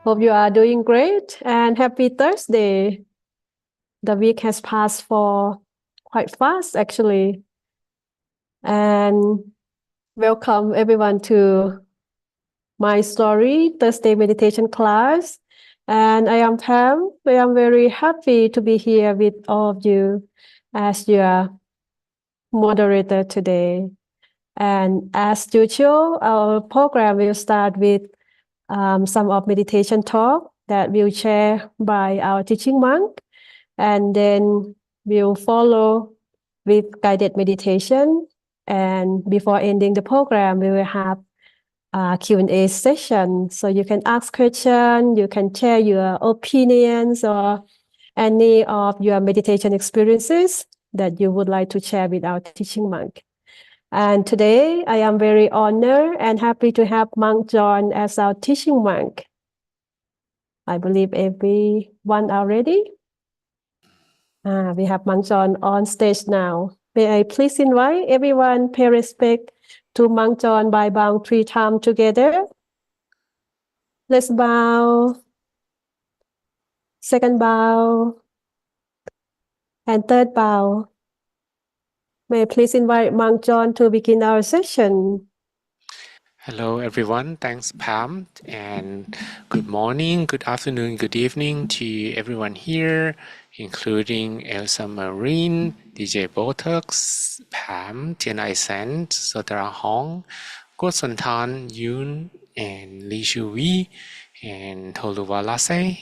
Hope you are doing great and happy Thursday. The week has passed for quite fast, actually. And welcome everyone to my story Thursday meditation class. And I am Pam. I am very happy to be here with all of you as your moderator today. And as usual, our program will start with some of meditation talk that we'll share by our teaching monk, and then we'll follow with guided meditation. And before ending the program, we will have a Q&A session. So you can ask questions, you can share your opinions or any of your meditation experiences that you would like to share with our teaching monk. And today, I am very honored and happy to have Monk John as our teaching monk. I believe everyone are ready. We have Monk John on stage now. May I please invite everyone pay respect to Monk John by bowing 3 times together. Let's bow. Second bow. And third bow. May I please invite Monk John to begin our session. Hello everyone, thanks Pam, and good morning, good afternoon, good evening to everyone here, including Elsa Marine, DJ Botox, Pam, Tian Sen, Sotara Hong, Ko Santan, Yoon, and Lee Shu Wee, and Toluwalase,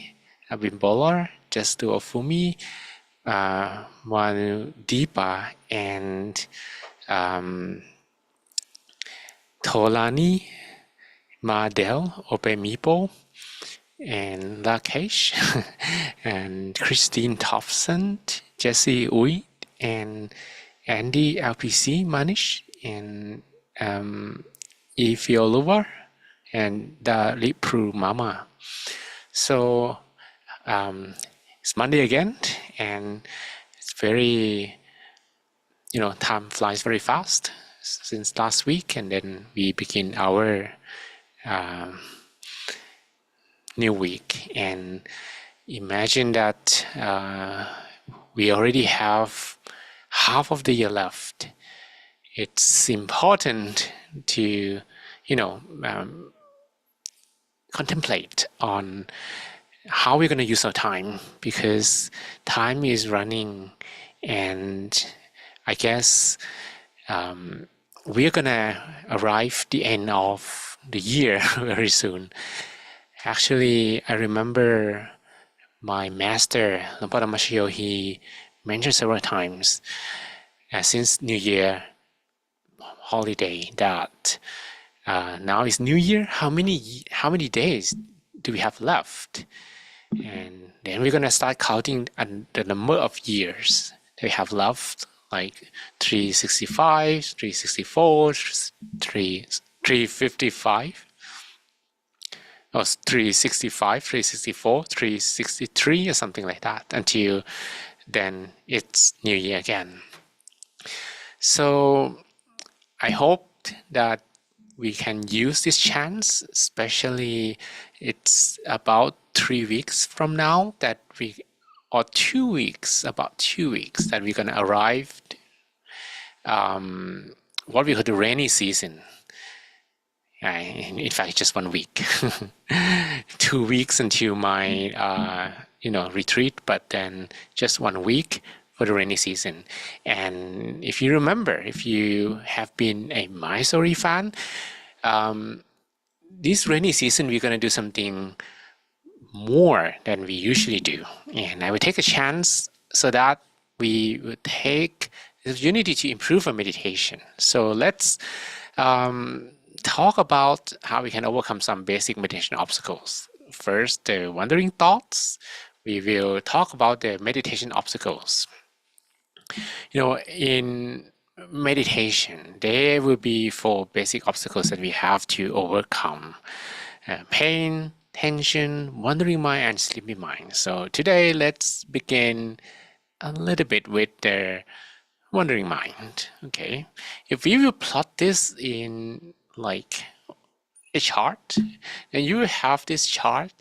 Abim Bowler, Justu Ofumi, Manu Deepa, and Tolani, Mardell, Opemipo, and Lakesh, and Christine Thompson, Jesse Uy, and Andy LPC Manish, and Ifioluwa, and Dalipru Mama. So it's Monday again, and it's very, time flies very fast since last week, and then we begin our new week. And imagine that we already have half of the year left. It's important to contemplate on how we're going to use our time, because time is running, and I guess we're gonna arrive the end of the year very soon. Actually, I remember my master, Lampada Mashio, he mentioned several times since New Year holiday that now is New Year. How many days do we have left? And then we're gonna start counting the number of years that we have left. Like 365, 364, 355, or 365, 364, 363, or something like that, until then it's New Year again. So I hope that we can use this chance, especially it's about 3 weeks from now that or 2 weeks, about 2 weeks that we're going to arrive what we call the rainy season. In fact, just 1 week. 2 weeks until my retreat, but then just 1 week for the rainy season. And if you remember, if you have been a Mysore fan, this rainy season we're going to do something more than we usually do, and I will take a chance so that we would take the opportunity to improve our meditation. So let's talk about how we can overcome some basic meditation obstacles. First, the wandering thoughts. We will talk about the meditation obstacles. In meditation, there will be 4 basic obstacles that we have to overcome: pain, tension, wandering mind, and sleepy mind. So today, let's begin a little bit with the wandering mind. Okay, if we will plot this in like a chart, and you have this chart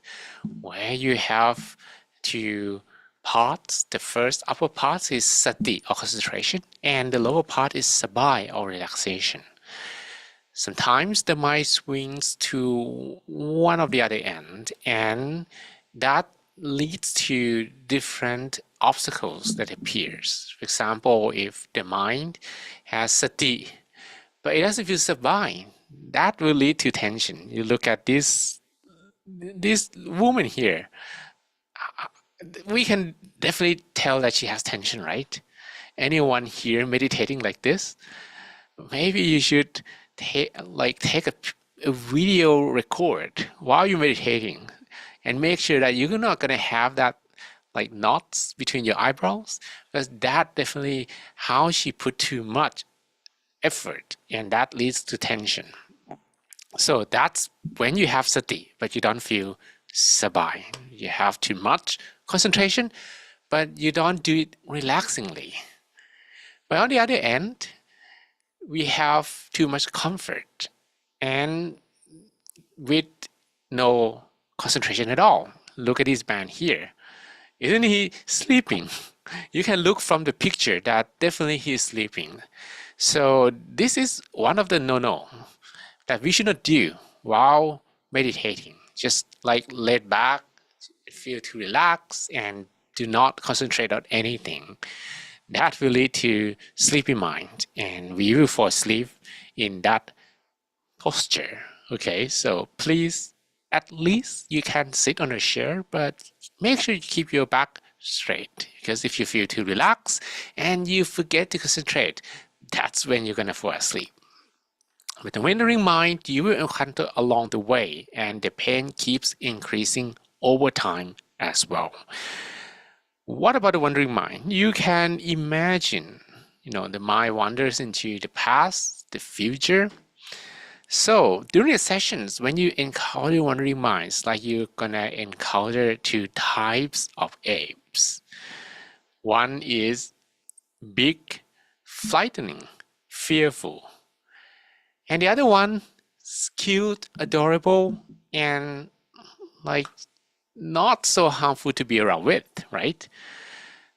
where you have two parts. The first upper part is sati or concentration, and the lower part is sabai or relaxation. Sometimes the mind swings to one of the other end, and that leads to different obstacles that appears. For example, if the mind has sati, but it doesn't feel sabai, that will lead to tension. You look at this woman here. We can definitely tell that she has tension, right? Anyone here meditating like this? Maybe you should take a video record while you're meditating and make sure that you're not going to have that like knots between your eyebrows, because that definitely how she put too much effort, and that leads to tension. So that's when you have sati, but you don't feel sabai. You have too much concentration, but you don't do it relaxingly. But on the other end, we have too much comfort and with no concentration at all. Look at this man here. Isn't he sleeping? You can look from the picture that definitely he is sleeping. So this is one of the no-no that we should not do while meditating. Just like lay back, feel to relax, and do not concentrate on anything. That will lead to sleepy mind, and we will fall asleep in that posture. Okay, so please, at least you can sit on a chair, but make sure you keep your back straight, because if you feel too relaxed and you forget to concentrate, that's when you're gonna fall asleep. With the wandering mind, you will encounter along the way, and the pain keeps increasing over time as well. What about the wandering mind? You can imagine, the mind wanders into the past, the future. So during the sessions, when you encounter wandering minds, like you're gonna encounter two types of apes. One is big, frightening, fearful. And the other one is cute, adorable, and like not so harmful to be around with, right?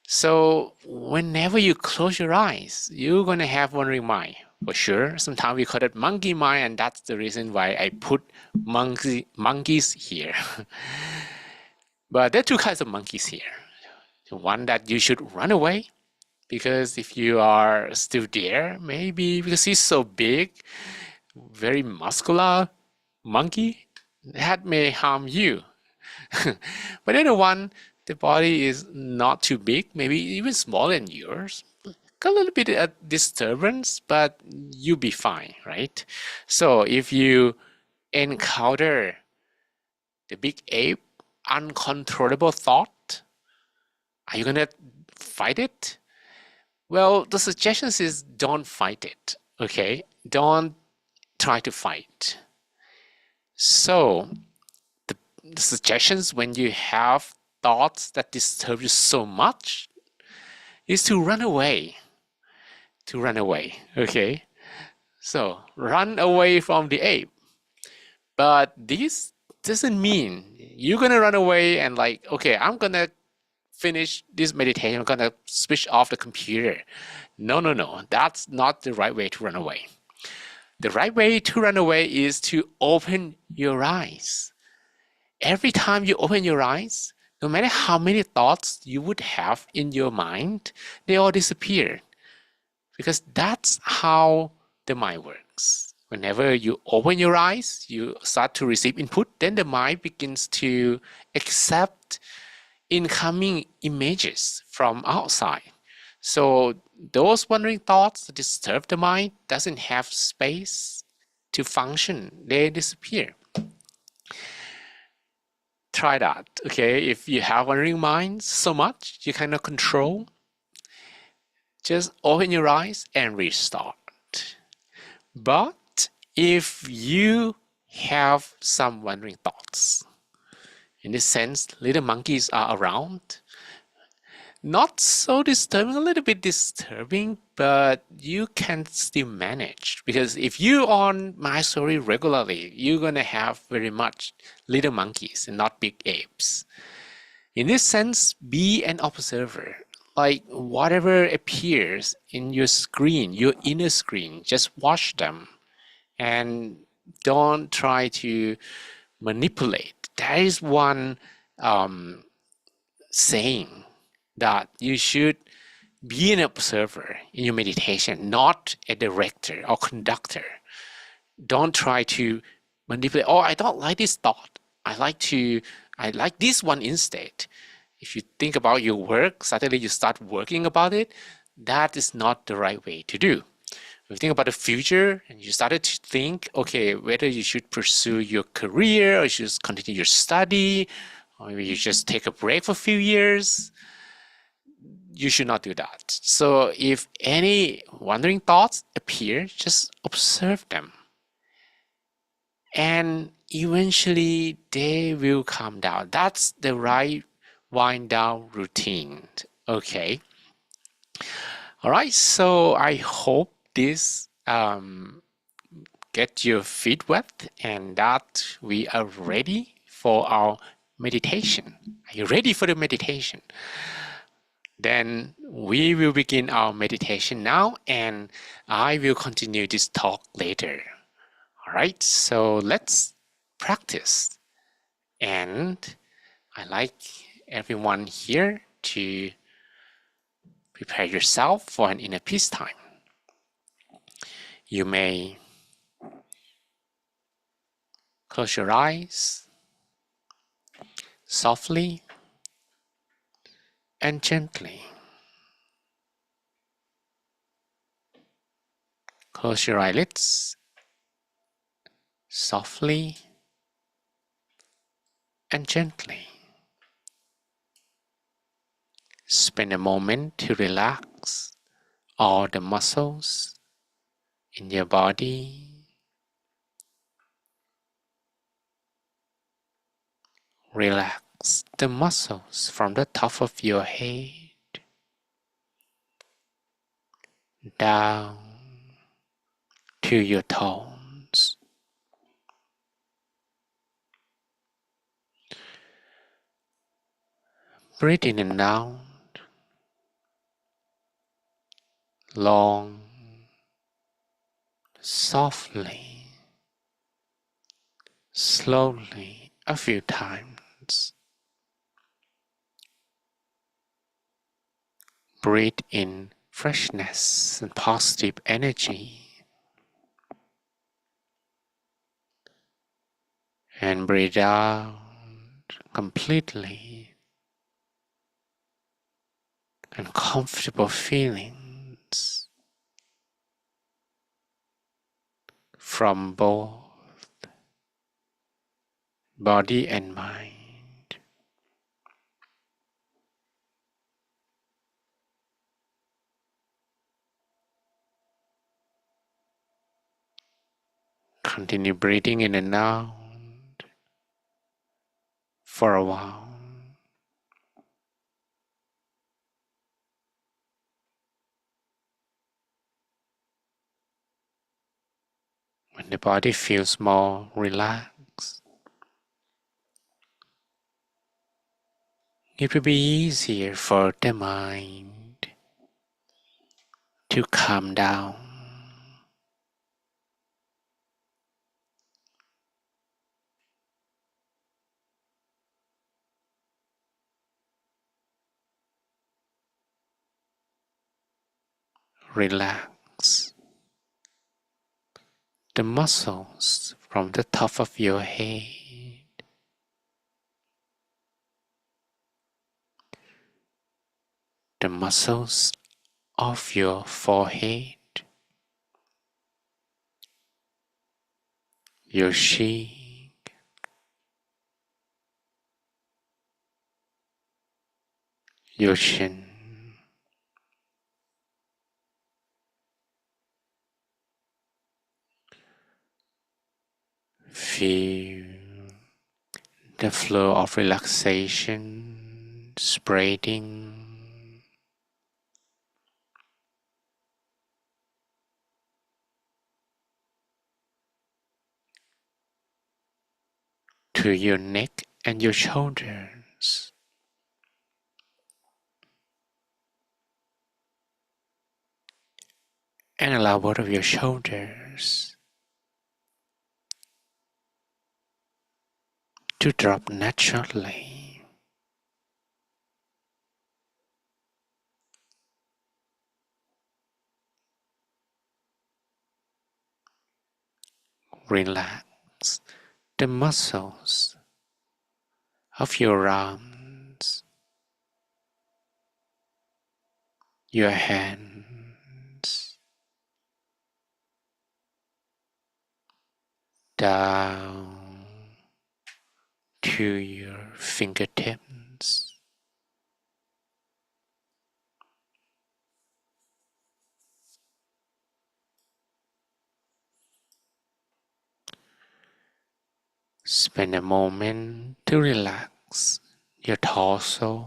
So whenever you close your eyes, you're going to have wandering mind. For sure, sometimes we call it monkey mind, and that's the reason why I put monkeys here. But there are two kinds of monkeys here. The one that you should run away, because if you are still there, maybe because he's so big, very muscular monkey, that may harm you. But the other one, the body is not too big, maybe even smaller than yours. Got a little bit of disturbance, but you'll be fine, right? So if you encounter the big ape, uncontrollable thought, are you gonna fight it? Well, the suggestion is don't fight it, okay? Don't try to fight. So the suggestions when you have thoughts that disturb you so much is to run away. To run away, okay? So run away from the ape. But this doesn't mean you're gonna run away and like, okay, I'm gonna finish this meditation, I'm gonna switch off the computer. No, that's not the right way to run away. The right way to run away is to open your eyes. Every time you open your eyes, no matter how many thoughts you would have in your mind, they all disappear. Because that's how the mind works. Whenever you open your eyes, you start to receive input, then the mind begins to accept incoming images from outside. So those wandering thoughts that disturb the mind doesn't have space to function. They disappear. Try that, okay? If you have wandering minds so much you cannot control, just open your eyes and restart. But if you have some wandering thoughts, in this sense, little monkeys are around, Not so disturbing, a little bit disturbing, but you can still manage. Because if you on my story regularly, you're gonna have very much little monkeys and not big apes. In this sense, be an observer. Like whatever appears in your screen, your inner screen, just watch them and don't try to manipulate. There is one saying that you should be an observer in your meditation, not a director or conductor. Don't try to manipulate. Oh, I don't like this thought. I like this one instead. If you think about your work, suddenly you start working about it. That is not the right way to do. If you think about the future and you started to think, okay, whether you should pursue your career or you should continue your study, or maybe you just take a break for a few years, you should not do that. So if any wandering thoughts appear, just observe them. And eventually they will calm down. That's the right wind down routine. Okay. All right. So I hope this get your feet wet and that we are ready for our meditation. Are you ready for the meditation? Then we will begin our meditation now, and I will continue this talk later. All right, so let's practice. And I like everyone here to prepare yourself for an inner peace time. You may close your eyes softly and gently. Close your eyelids softly and gently. Spend a moment to relax all the muscles in your body. Relax the muscles from the top of your head down to your toes. Breathe in and out, long, softly, slowly, a few times. Breathe in freshness and positive energy. And breathe out completely uncomfortable feelings from both body and mind. Continue breathing in and out for a while. When the body feels more relaxed, it will be easier for the mind to calm down. Relax the muscles from the top of your head the muscles of your forehead, your cheek, your chin, feel the flow of relaxation spreading to your neck and your shoulders. And allow both of your shoulders to drop naturally. Relax the muscles of your arms, your hands, down to your fingertips. Spend a moment to relax your torso.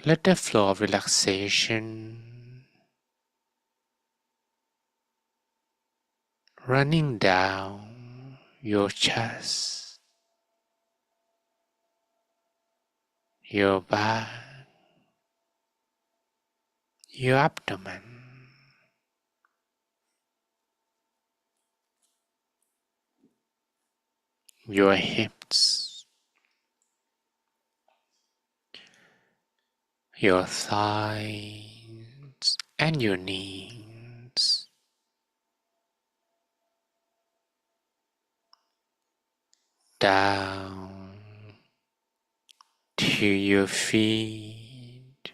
Let the flow of relaxation running down your chest, your back, your abdomen, your hips, your thighs, and your knees. Down to your feet,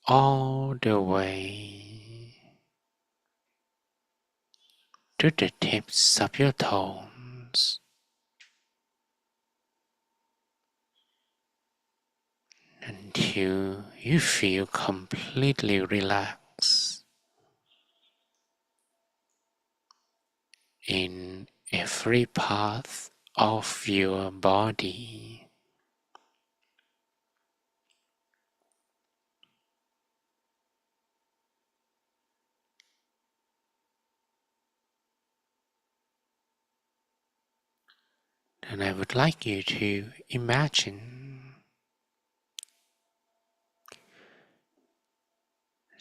all the way to the tips of your toes, until you feel completely relaxed in every part of your body. And I would like you to imagine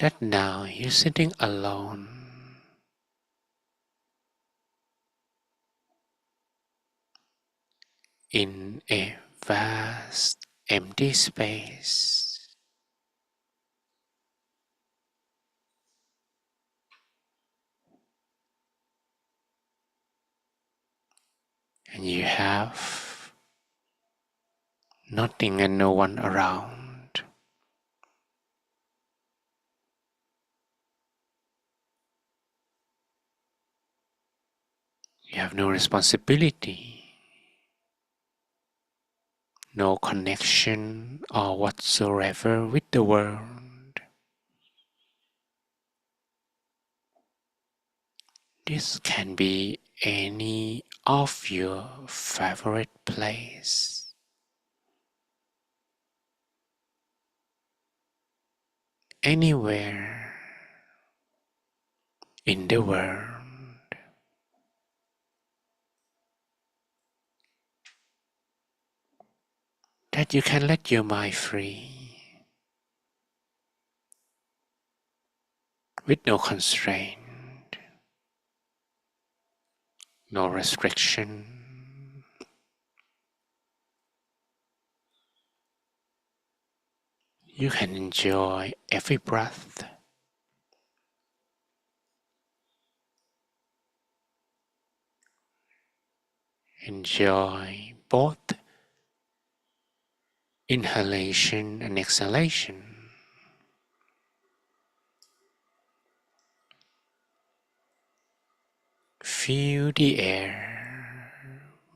that now you're sitting alone in a vast empty space. And you have nothing and no one around. You have no responsibility, no connection or whatsoever with the world. This can be any of your favorite place, anywhere in the world. That you can let your mind free with no constraint, no restriction. You can enjoy every breath. Enjoy both inhalation and exhalation. Feel the air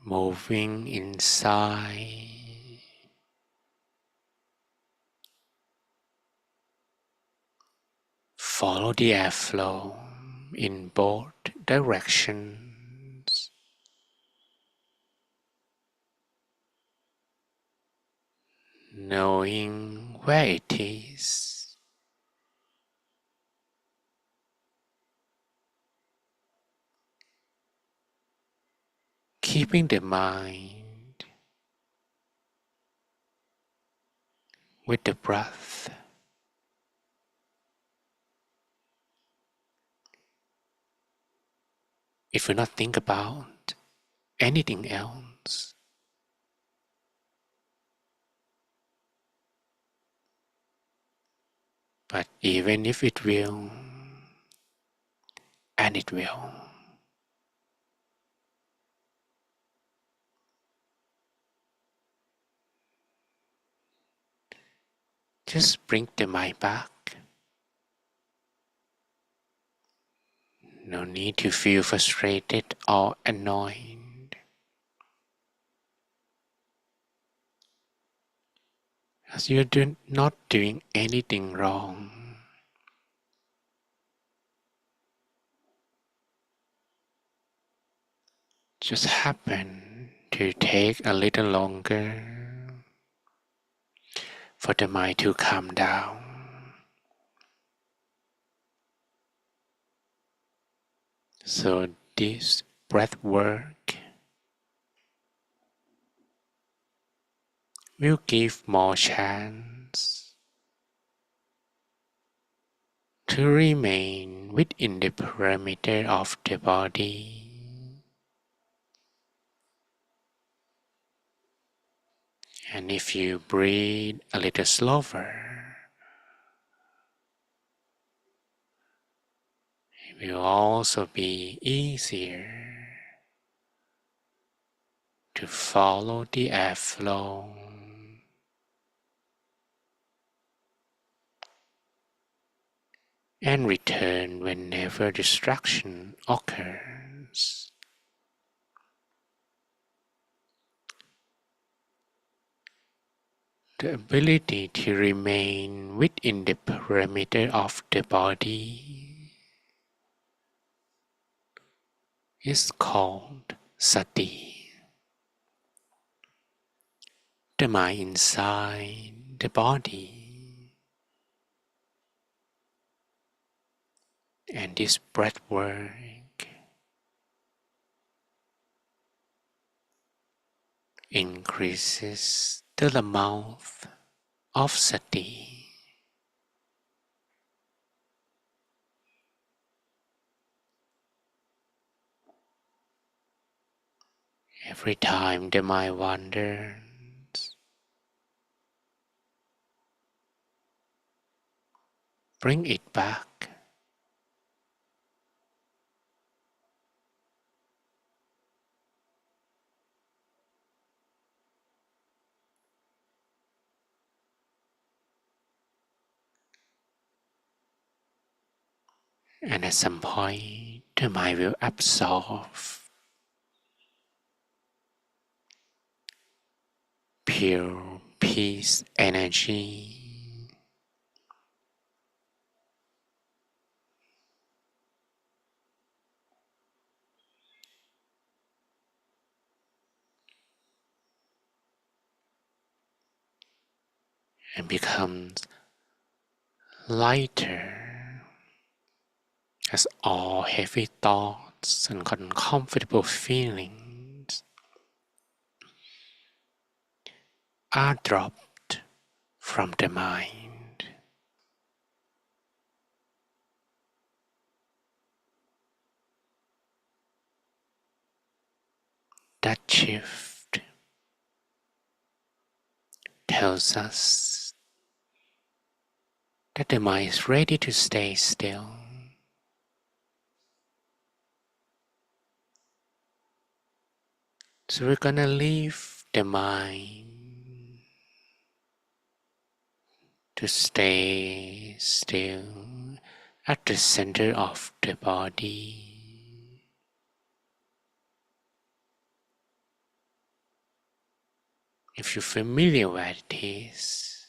moving inside. Follow the airflow in both directions. Knowing where it is keeping the mind with the breath. If you not think about anything else, but even if it will, and it will, just bring the mind back. No need to feel frustrated or annoyed, as you're not doing anything wrong. Just happen to take a little longer for the mind to calm down. So this breath work will give more chance to remain within the perimeter of the body. And if you breathe a little slower, it will also be easier to follow the airflow and return whenever distraction occurs. The ability to remain within the perimeter of the body is called sati. The mind inside the body, and this breath work increases the amount of sati. Every time the mind wanders, bring it back. And at some point, the mind will absorb pure peace energy, and becomes lighter as all heavy thoughts and uncomfortable feelings are dropped from the mind. That shift tells us that the mind is ready to stay still. So we're gonna leave the mind to stay still at the center of the body. If you're familiar where it is,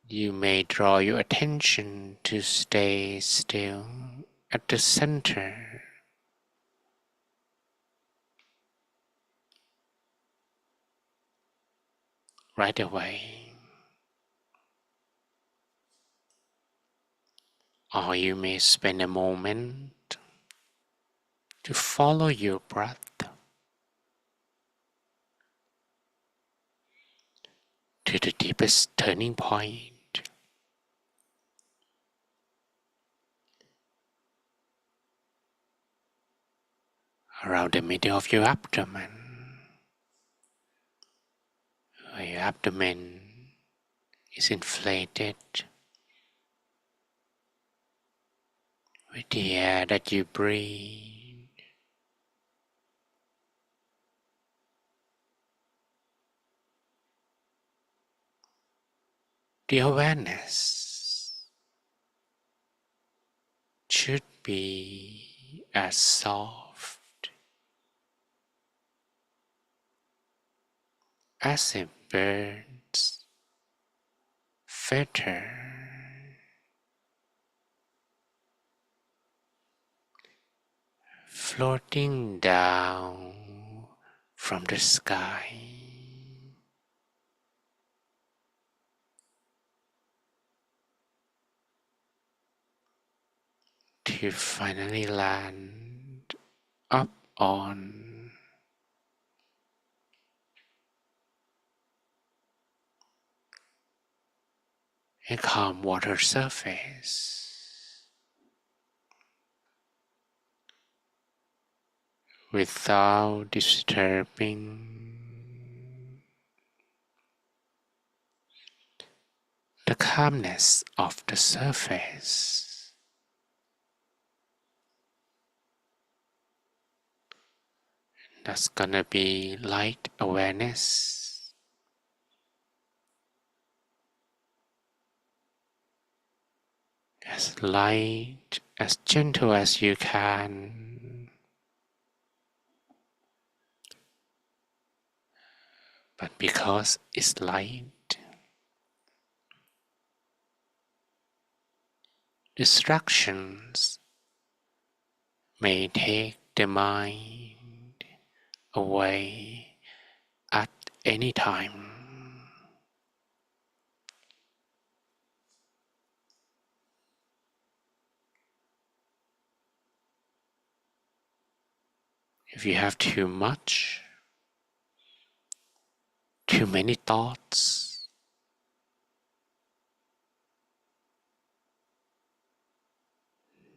you may draw your attention to stay still at the center. Right away. Or you may spend a moment to follow your breath to the deepest turning point around the middle of your abdomen, where your abdomen is inflated with the air that you breathe. The awareness should be as soft as a bird's feather, floating down from the sky. To finally land up on a calm water surface without disturbing the calmness of the surface. That's gonna be light awareness, as light, as gentle as you can, but because it's light, distractions may take the mind away at any time. If you have too many thoughts,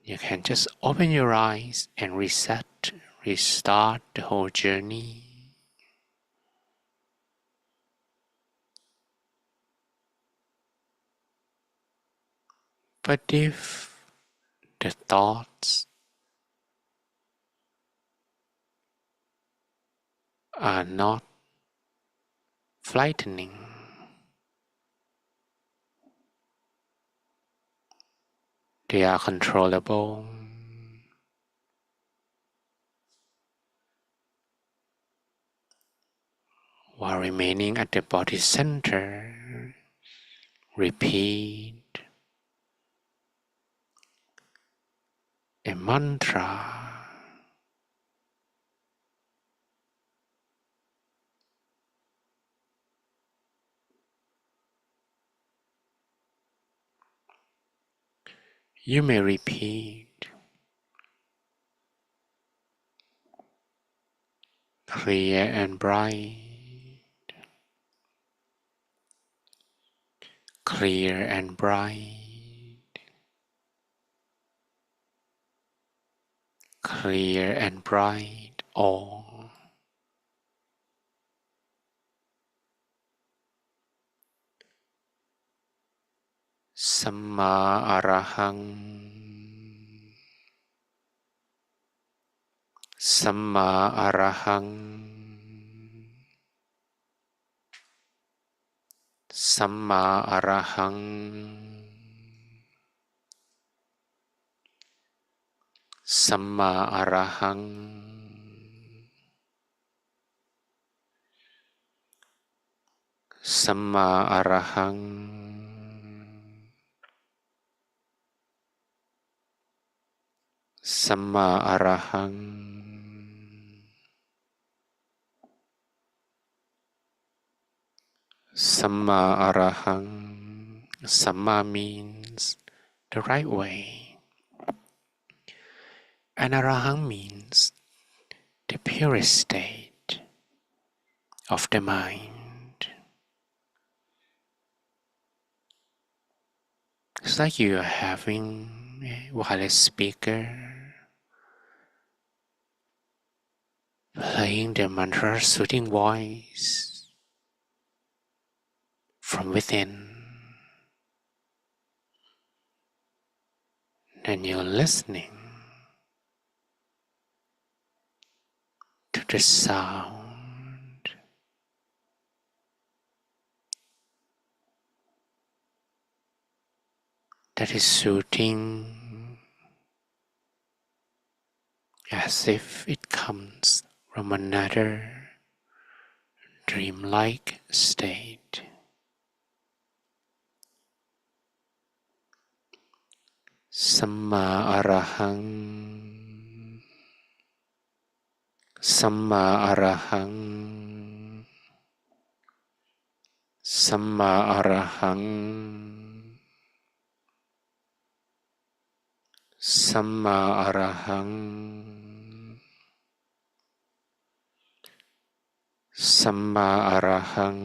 you can just open your eyes and restart the whole journey. But if the thoughts are not frightening, they are controllable, while remaining at the body center, repeat a mantra. You may repeat, clear and bright, clear and bright, clear and bright, or Samma Arahang, Samma Arahang, Samma Arahang, Samma Arahang, Samma Arahang, Samma Arahang, Samma Arahang. Samma means the right way, and Arahang means the purest state of the mind. It's like you are having a wireless speaker playing the mantra soothing voice from within, and you're listening to the sound that is soothing, as if it comes from another dreamlike state. Samma arahang, Samma arahang, Samma arahang, Samma arahang, Samma arahang,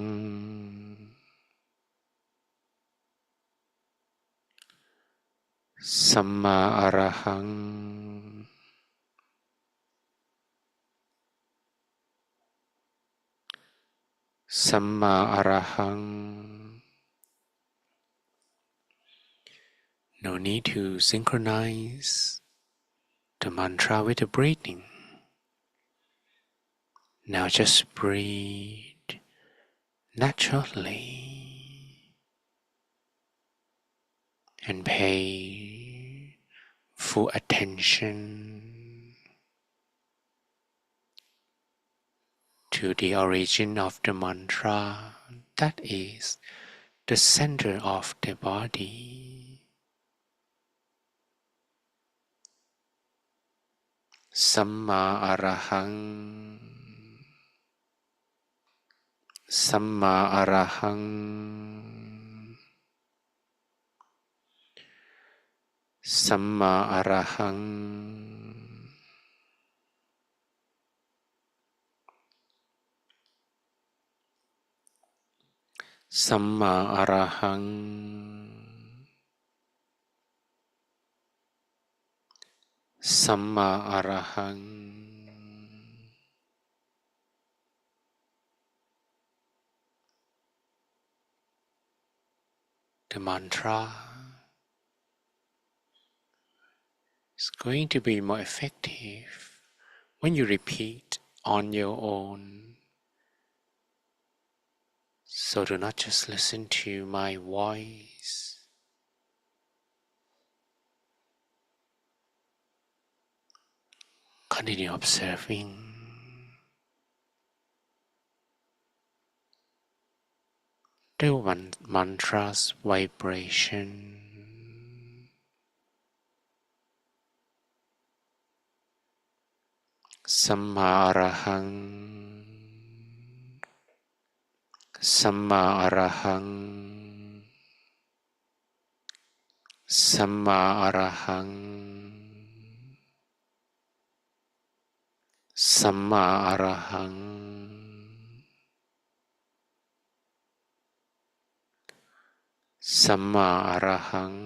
Samma arahang, Samma arahang. No need to synchronize the mantra with the breathing. Now just breathe naturally and pay full attention to the origin of the mantra, that is the center of the body. Samma arahang, Samma arahang, Samma arahang, Samma arahang, Samma arahang. The mantra is going to be more effective when you repeat on your own. So do not just listen to my voice. Continue observing the mantra's vibration. Samma arahang, Samma arahang, Samma arahang, Samma arahang, Samma arahang,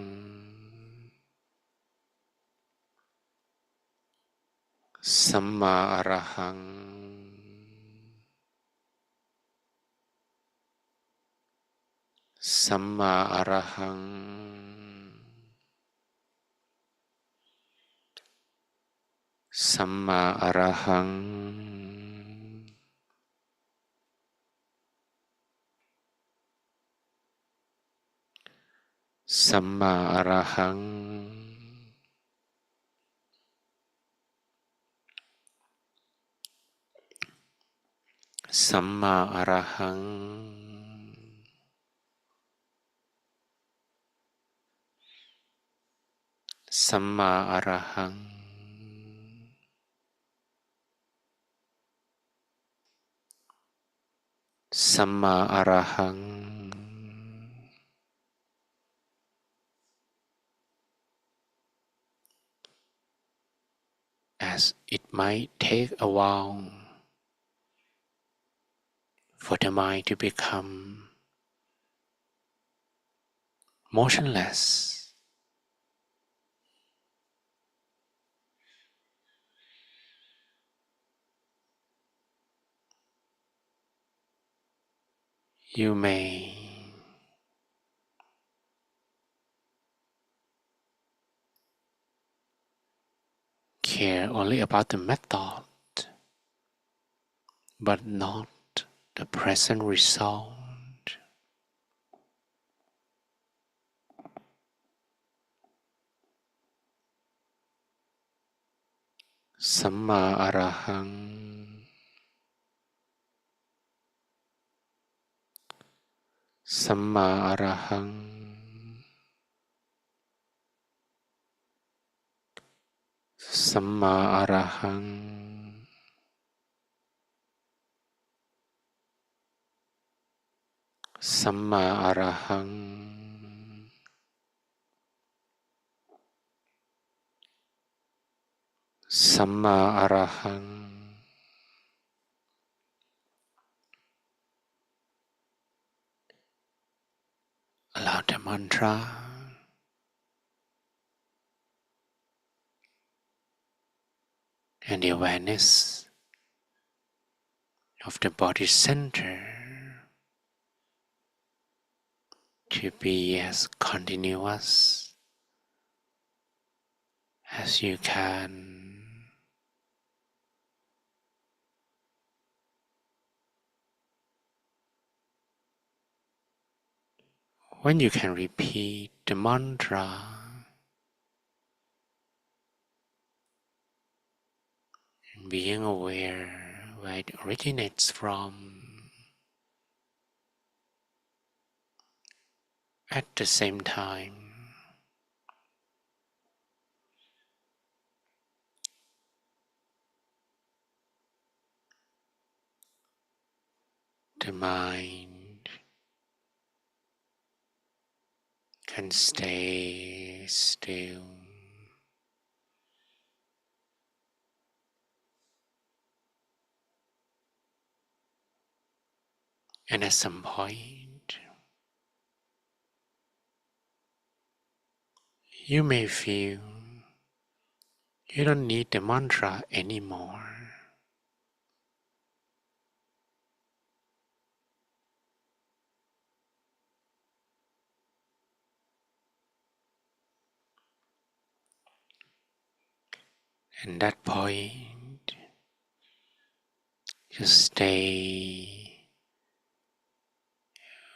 Samma arahang, Samma arahang, Samma arahang, Samma arahang, Samma arahang, Samma arahang, Samma arahang, as it might take a while for the mind to become motionless. You may care only about the method, but not the present result. Samma Arahang, Samma Arahang, Samma Arahang, Samma Arahang, Samma Arahang. Allow the mantra and the awareness of the body center to be as continuous as you can. When you can repeat the mantra, being aware where it originates from, at the same time, the mind can stay still. And at some point, you may feel you don't need the mantra anymore. And that point, just stay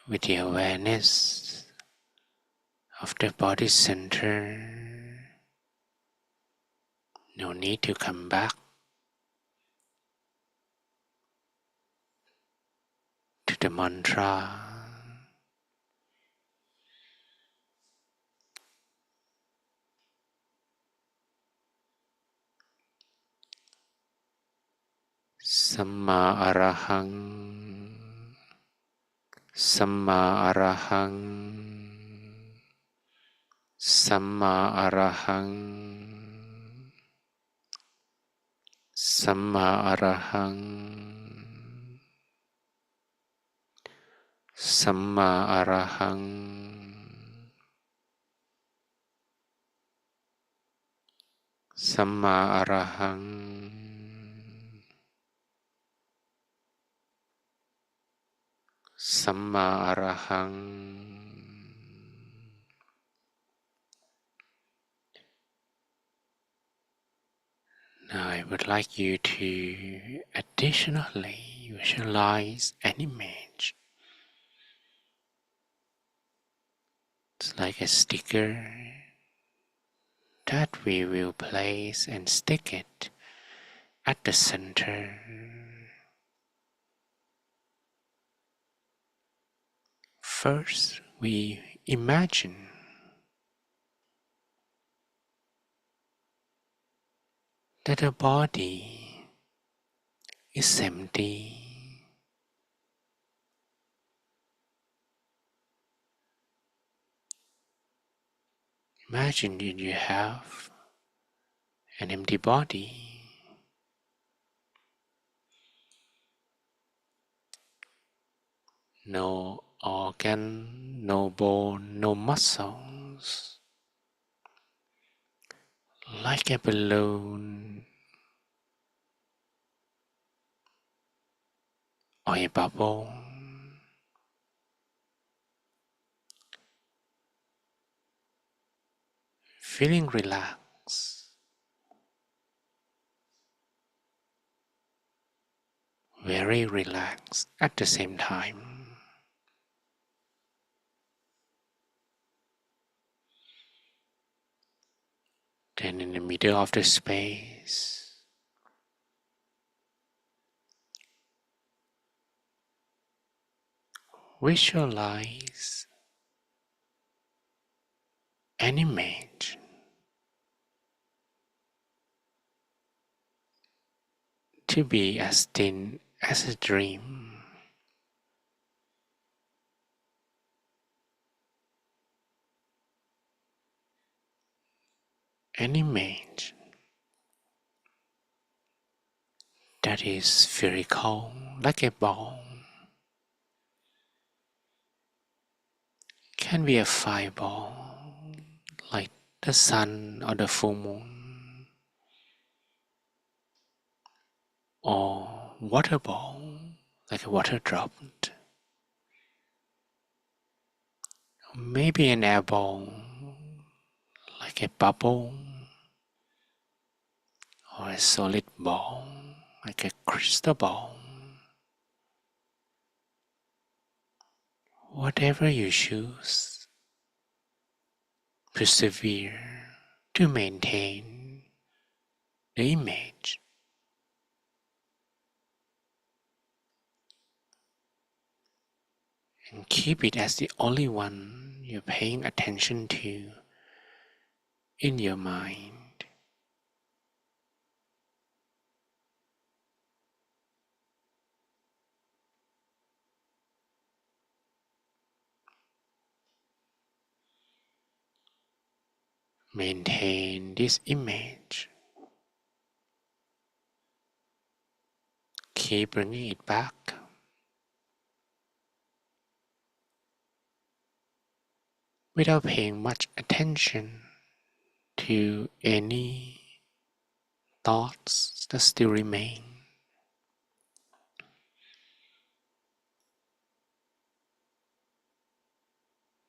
with the awareness of the body center. No need to come back to the mantra. Samma Arahang, Samma Arahang, Samma Arahang, Samma Arahang, Samma Arahang, Samma Arahang, Samma Arahang. Now I would like you to additionally visualize an image. It's like a sticker that we will place and stick it at the center. First, we imagine that the body is empty. Imagine that you have an empty body. no organ, no bone, no muscles, like a balloon or a bubble, feeling relaxed, very relaxed at the same time. Then in the middle of the space, visualize an image to be as thin as a dream. An image that is spherical like a ball. Can be a fireball like the sun or the full moon, or water ball like a water drop, or maybe an air ball like a bubble, or a solid ball like a crystal ball. Whatever you choose, persevere to maintain the image. And keep it as the only one you're paying attention to in your mind. Maintain this image. Keep bringing it back. Without paying much attention to any thoughts that still remain.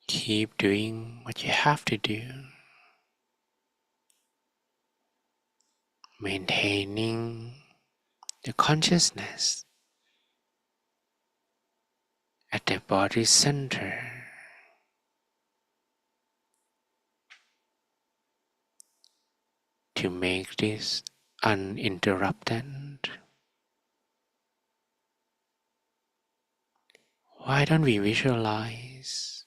Keep doing what you have to do. Maintaining the consciousness at the body center. To make this uninterrupted, why don't we visualize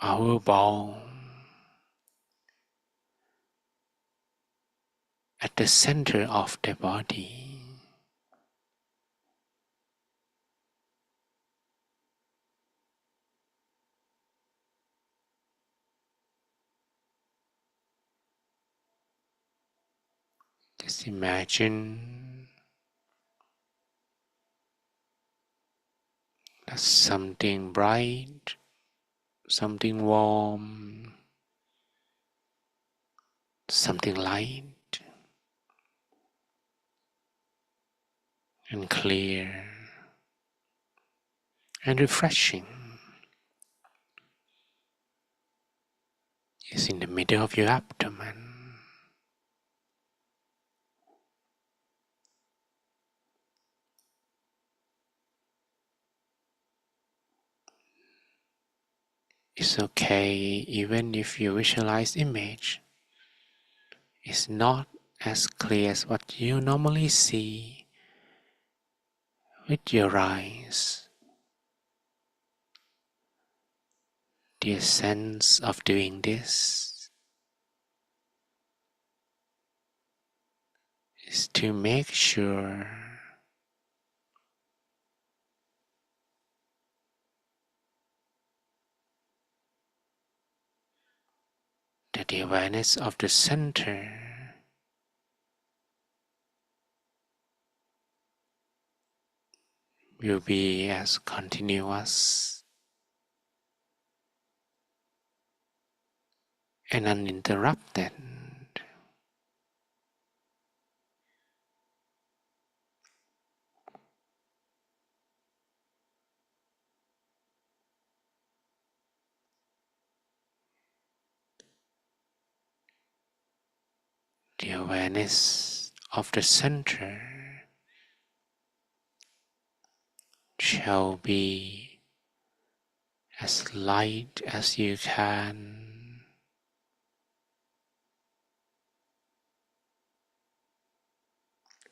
our ball at the center of the body? Just imagine that something bright, something warm, something light and clear and refreshing is in the middle of your abdomen. It's okay even if your visualized image is not as clear as what you normally see with your eyes. The essence of doing this is to make sure that the awareness of the center will be as continuous and uninterrupted. The awareness of the center shall be as light as you can.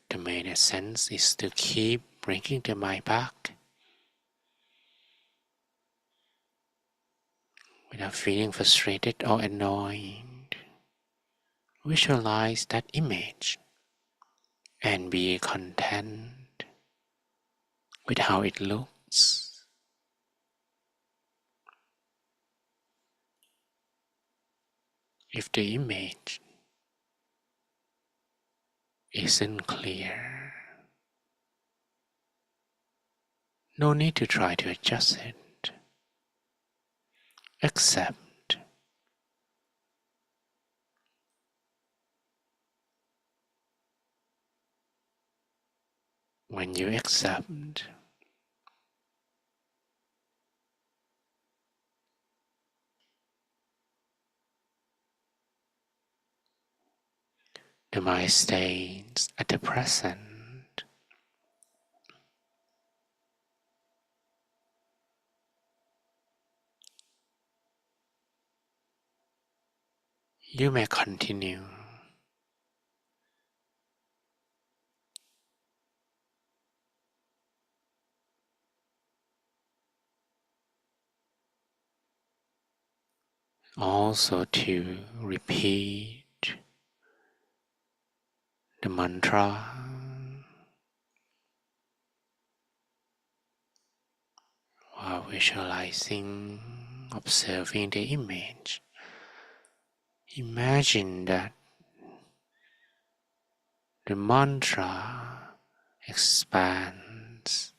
The main essence is to keep bringing the mind back without feeling frustrated or annoyed. Visualize that image and be content with how it looks. If the image isn't clear, no need to try to adjust it. Accept. When you accept, the mind stays at the present. You may continue also to repeat the mantra while visualizing, observing the image. Imagine that the mantra expands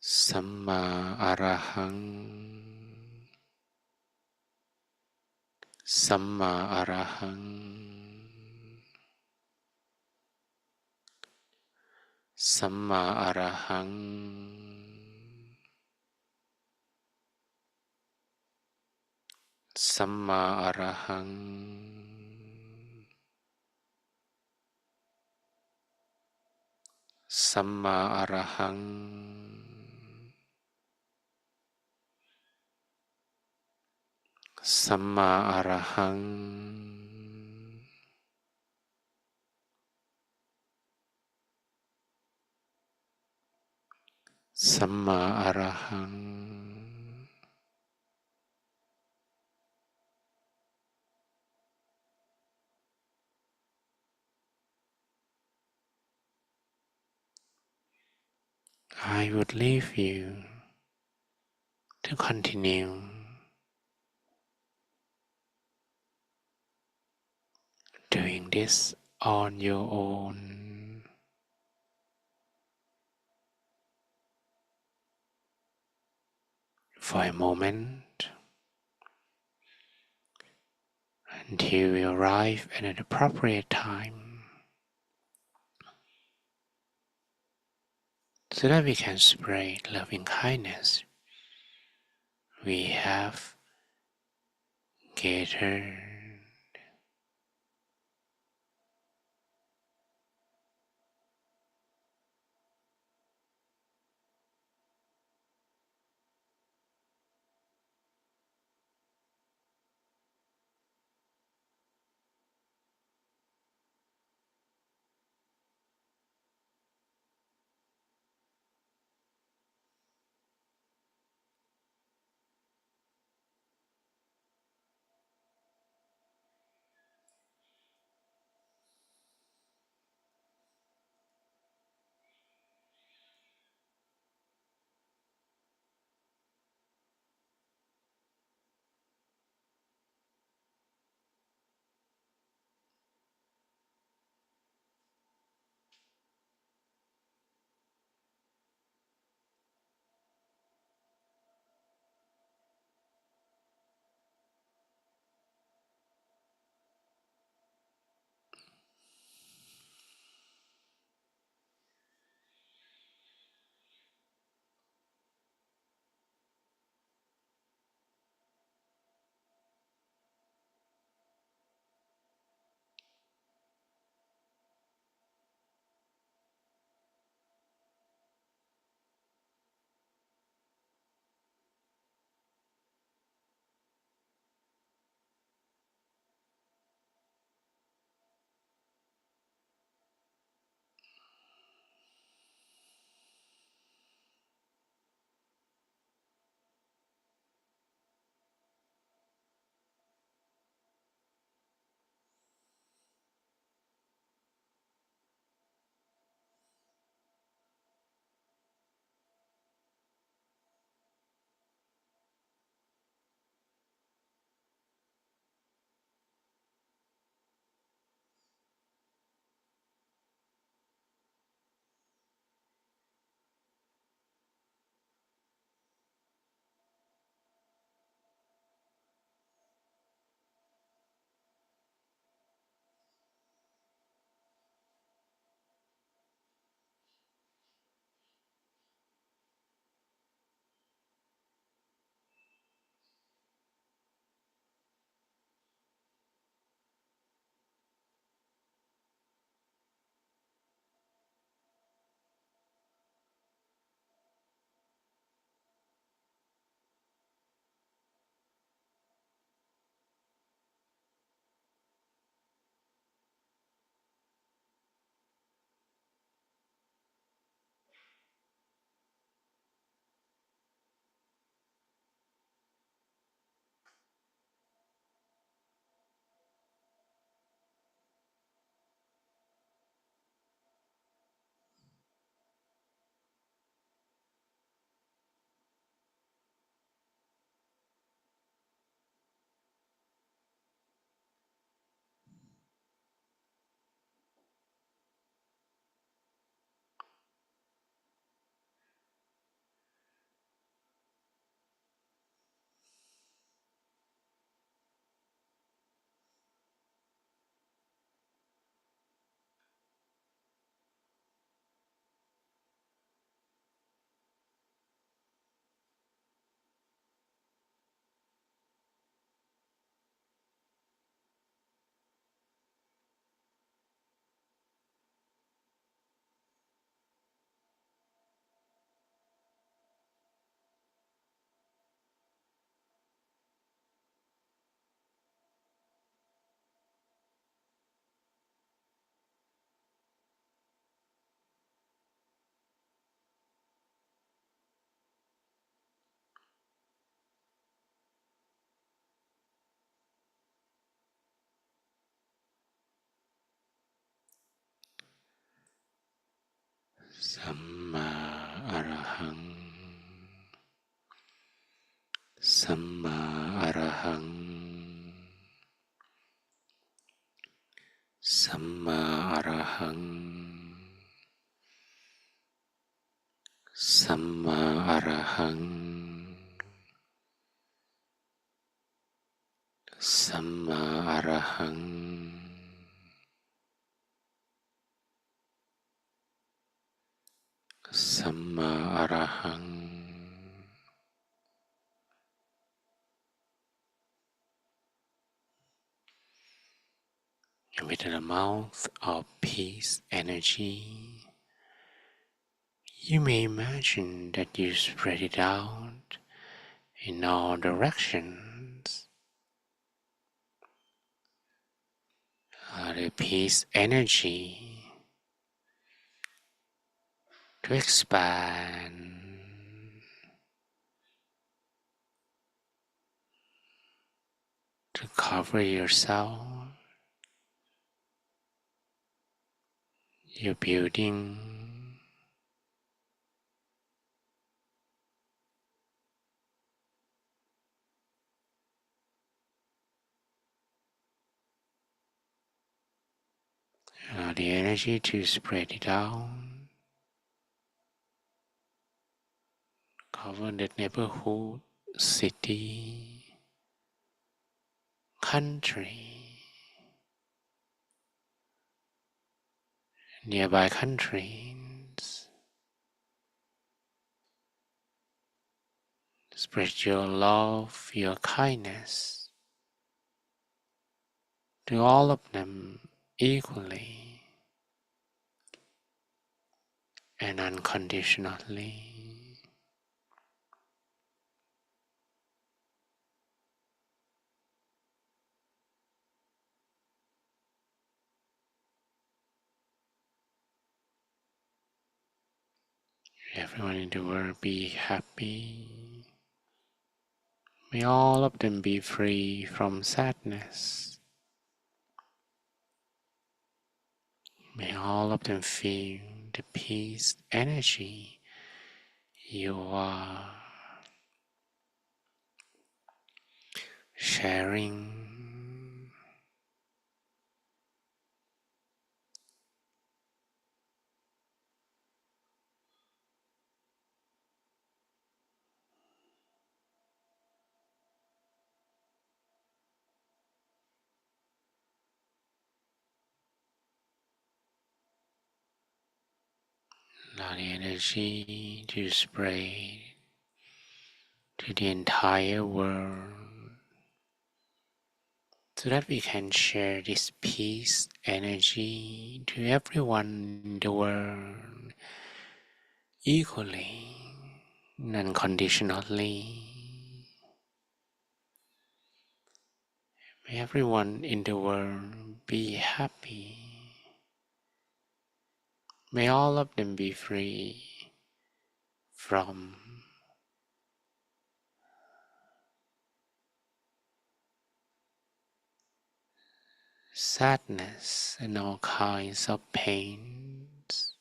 Samma Arahang, Samma Arahang, Samma Arahang, Samma Arahang, Samma Arahang, Samma Arahang, Samma Arahang. I would leave you to continue doing this on your own for a moment until we arrive at an appropriate time so that we can spread loving kindness. We have gathered. สัมมาอรหังสัมมาอรหังสัมมาอรหังสัมมาอรหังสัมมาอรหัง And with an amount of peace energy, you may imagine that you spread it out in all directions. The peace energy to expand, to cover yourself, your building, the energy to spread it out, cover the neighborhood, city, country, nearby countries. Spread your love, your kindness to all of them equally and unconditionally. Everyone in the world be happy. May all of them be free from sadness. May all of them feel the peace energy you are sharing. Allow the energy to spread to the entire world so that we can share this peace energy to everyone in the world equally and unconditionally. May everyone in the world be happy. May all of them be free from sadness and all kinds of pains.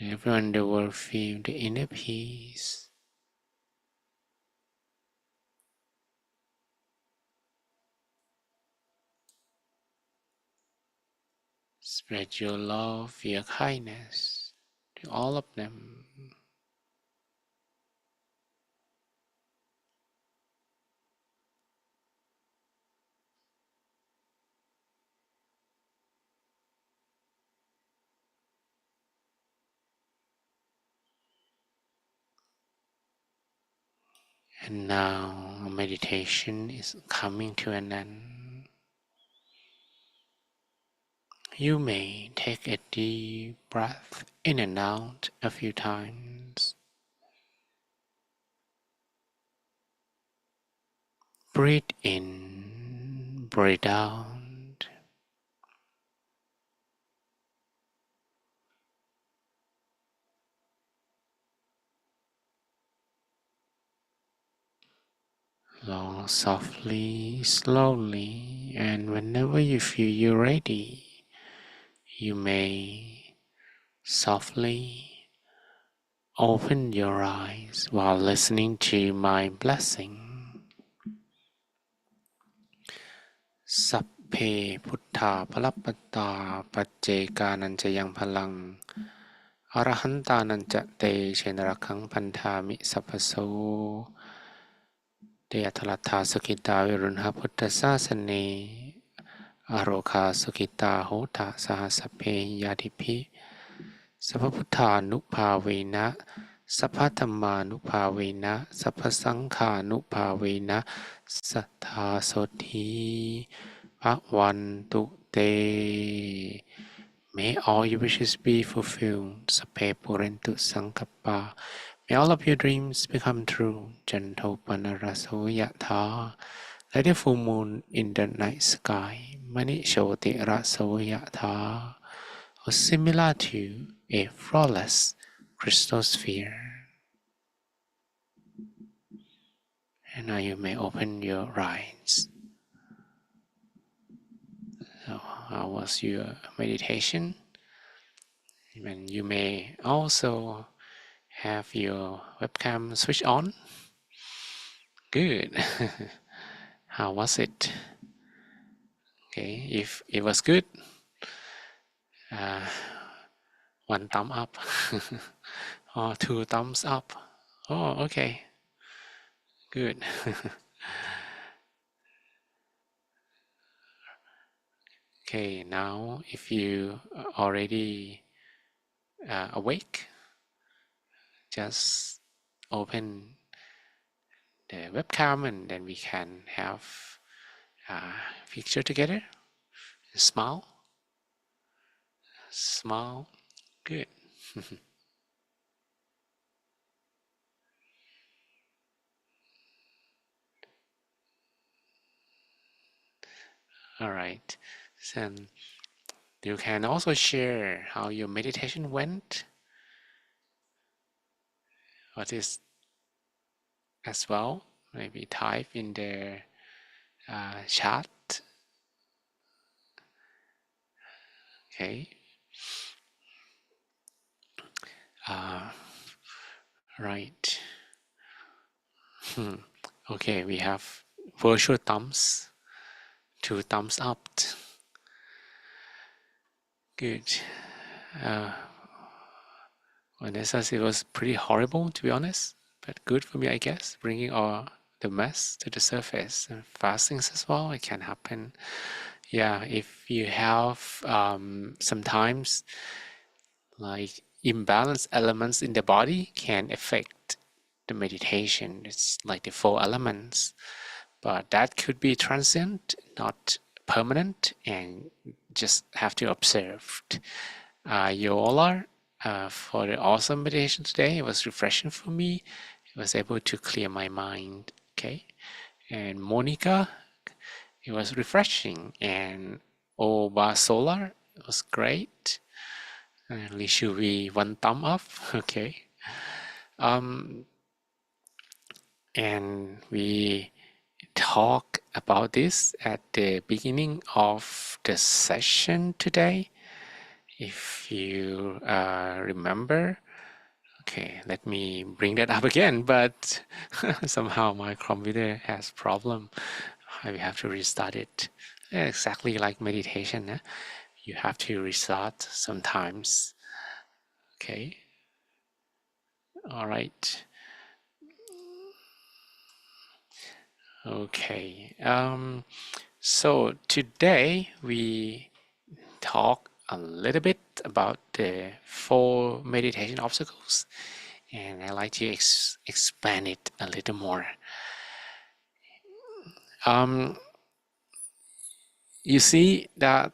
Everyone in the world feel the inner peace. Spread your love, your kindness to all of them. And now meditation is coming to an end. You may take a deep breath in and out a few times. Breathe in, breathe out. Long, softly, slowly, and whenever you feel you're ready, you may softly open your eyes while listening to my blessing. Sapphe Buddha Palappata Pajjekanan Yang Palang Arahantanan Te Chenarakang Pantami Sappaso Deyatalata Sukita Virunha Buddha Sasane Aroka Sukita Hota Sahasape Yadipi Sappaputta Nupavena Sappathamma Nupavena Sappasangha Nupavena Sattha Soti Bhagwantu Te. May all your wishes be fulfilled. Sappe Purentu Sankappa. May all of your dreams become true. Janto Panaraso Yatha. Like the full moon in the night sky. Mani Shoti Raso Yatha. Or similar to a flawless crystal sphere. And now you may open your eyes. So, how was your meditation? And you may also have your webcam switched on. Good. How was it? Okay, if it was good, one thumb up or 2 thumbs up. Oh, okay. Good. Okay, now if you are already awake, just open the webcam and then we can have a picture together. Smile. Smile. Good. All right. So you can also share how your meditation went. What is as well? Maybe type in the chat. Okay. Right. Okay, we have virtual thumbs. 2 thumbs up. Good. Vanessa said it was pretty horrible, to be honest, but good for me, I guess, bringing all the mess to the surface. And fastings as well, it can happen. Yeah, if you have sometimes like imbalanced elements in the body can affect the meditation. It's like the 4 elements, but that could be transient, not permanent, and just have to observe. Yola, for the awesome meditation today, it was refreshing for me. I was able to clear my mind. Okay, and Monica, it was refreshing, and Oba Solar, it was great. And Li Shui, 1 thumb up. Okay, and we talk about this at the beginning of the session today. If you remember, okay, let me bring that up again, but somehow my computer has problem. I have to restart it. Exactly like meditation, you have to restart sometimes. Okay. All right. Okay. So today we talk a little bit about the 4 meditation obstacles, and I like to explain it a little more. You see that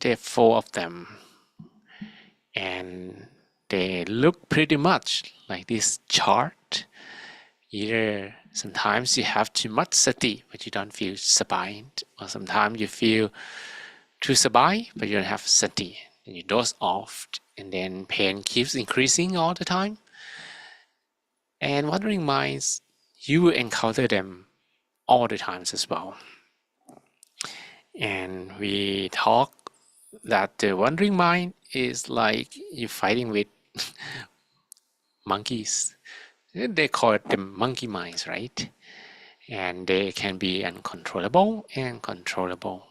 there are 4 of them, and they look pretty much like this chart. Either sometimes you have too much sati, but you don't feel sabai, or sometimes you feel too sabai, but you don't have sati, and you doze off, and then pain keeps increasing all the time. And wandering minds, you will encounter them all the times as well. And we talk that the wandering mind is like you're fighting with monkeys. They call it the monkey minds, right? And they can be uncontrollable and controllable.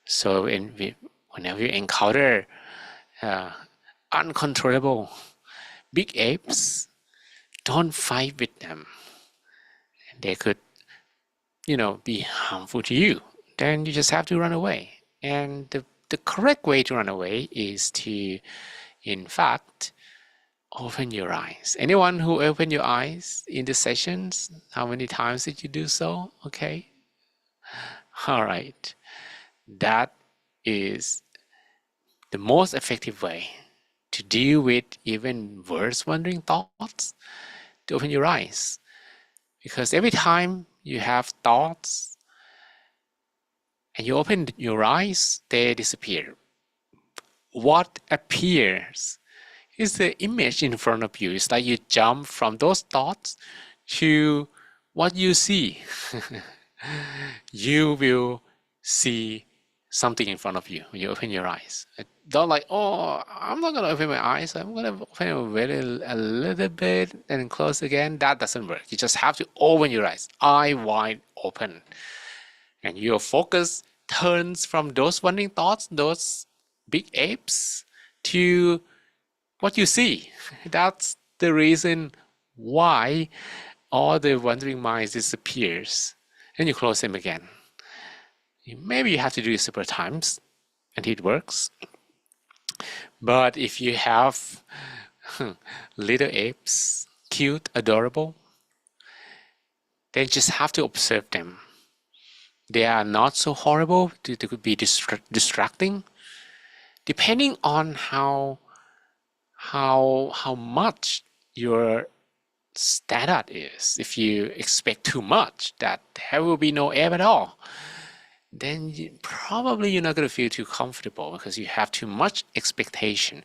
So whenever you encounter uncontrollable big apes, don't fight with them. They could, be harmful to you. Then you just have to run away. And the correct way to run away is to, in fact, open your eyes. Anyone who opened your eyes in the sessions, how many times did you do so? Okay. All right. That is the most effective way to deal with even worse wandering thoughts, to open your eyes. Because every time you have thoughts and you open your eyes, they disappear. What appears is the image in front of you. It's like you jump from those thoughts to what you see. You will see something in front of you when you open your eyes. Don't like, oh, I'm not gonna open my eyes. I'm gonna open a little bit and close again. That doesn't work. You just have to open your eyes, eye wide open, and your focus turns from those wandering thoughts, those big apes, to what you see. That's the reason why all the wandering minds disappears, and you close them again. Maybe you have to do it several times until it works. But if you have little apes, cute, adorable, then just have to observe them. They are not so horrible. They could be distracting, depending on how much your standard is. If you expect too much, that there will be no air at all, then probably you're not going to feel too comfortable because you have too much expectation.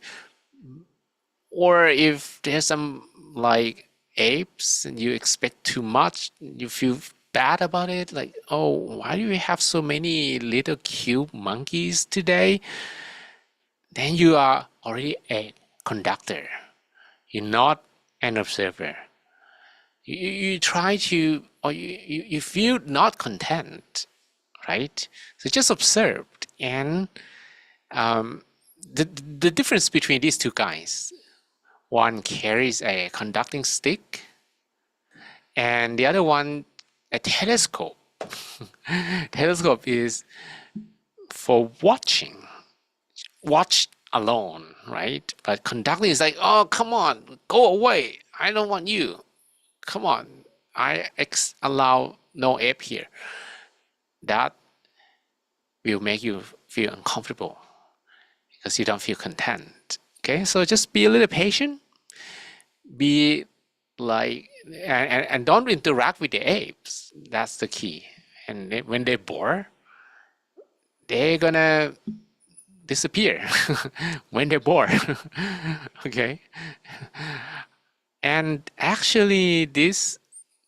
Or if there's some like apes and you expect too much, you feel bad about it, like, oh, why do we have so many little cute monkeys today? Then you are already a conductor. You're not an observer. You try to, or you feel not content, right? So just observed. And the difference between these two guys, one carries a conducting stick and the other one a telescope. Telescope is for watch alone, right? But conducting is like, oh, come on, go away. I don't want you. Come on, I allow no ape here. That will make you feel uncomfortable because you don't feel content. Okay, so just be a little patient. Be like, and don't interact with the apes. That's the key. And when they're bored, they're gonna disappear when they're bored. Okay, and actually this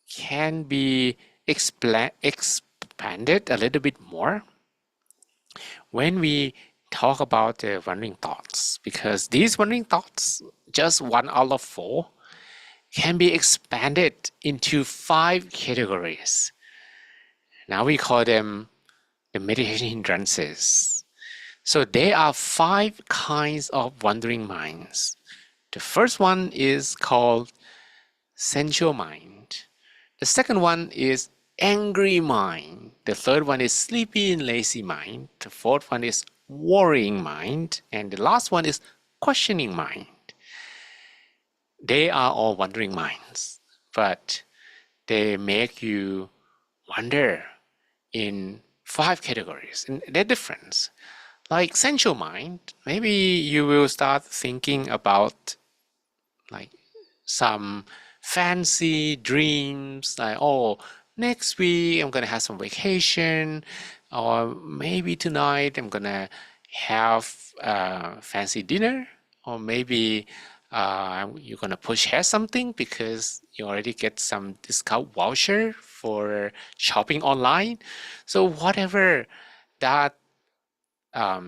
can be expanded a little bit more when we talk about the wandering thoughts, because these wandering thoughts, just 1 out of 4, can be expanded into 5 categories. Now we call them the meditation hindrances. So there are 5 kinds of wandering minds. The first one is called sensual mind. The second one is angry mind. The third one is sleepy and lazy mind. The fourth one is worrying mind. And the last one is questioning mind. They are all wandering minds, but they make you wonder in 5 categories, and they're different. Like sensual mind, maybe you will start thinking about like some fancy dreams, like, oh, next week I'm gonna have some vacation, or maybe tonight I'm gonna have a fancy dinner, or maybe you're gonna push ahead something because you already get some discount voucher for shopping online. So whatever that are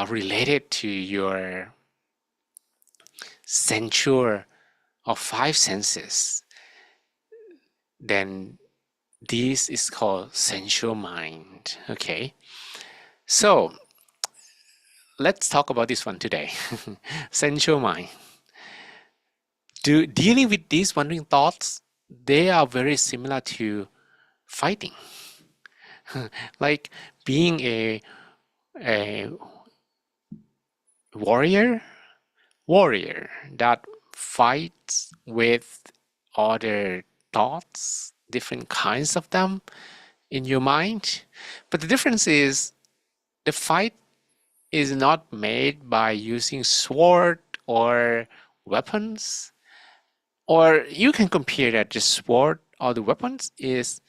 related to your sensual or five senses, then this is called sensual mind. Okay, so let's talk about this one today. Sensual mind. Dealing with these wandering thoughts, they are very similar to fighting. Like being a warrior that fights with other thoughts, different kinds of them in your mind. But the difference is the fight is not made by using sword or weapons, or you can compare that the sword or the weapons is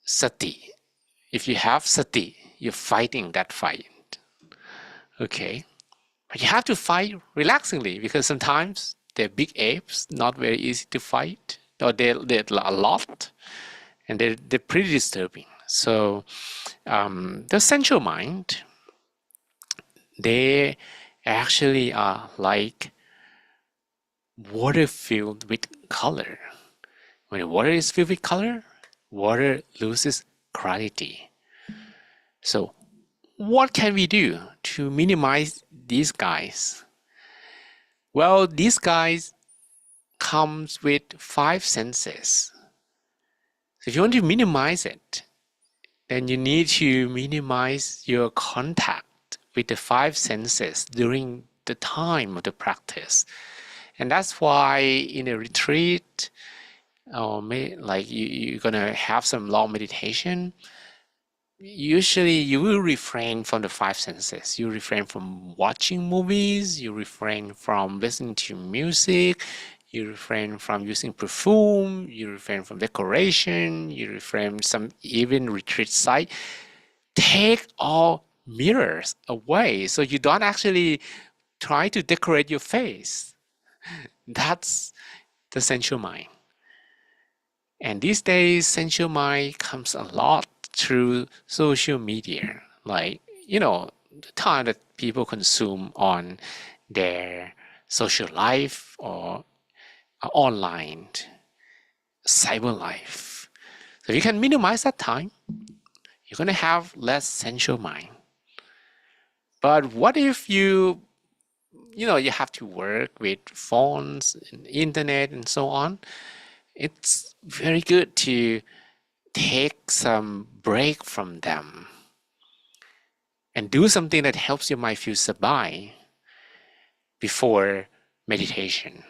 sati. If you have sati, you're fighting that fight. Okay. But you have to fight relaxingly, because sometimes they're big apes, not very easy to fight, or they're a lot, and they're pretty disturbing. So the sensual mind, they actually are like water filled with color. When water is filled with color, water loses clarity. So what can we do to minimize these guys? Well, these guys comes with five senses. So if you want to minimize it, then you need to minimize your contact with the five senses during the time of the practice. And that's why in a retreat, or like you're gonna have some long meditation, usually you will refrain from the five senses. You refrain from watching movies, you refrain from listening to music, you refrain from using perfume, you refrain from decoration, you refrain some even retreat site. Take all mirrors away so you don't actually try to decorate your face. That's the sensual mind. And these days, sensual mind comes a lot through social media, like, the time that people consume on their social life or online cyber life. So if you can minimize that time, you're going to have less sensual mind. But what if you have to work with phones and internet and so on? It's very good to take some break from them and do something that helps your mind feel sabai before meditation.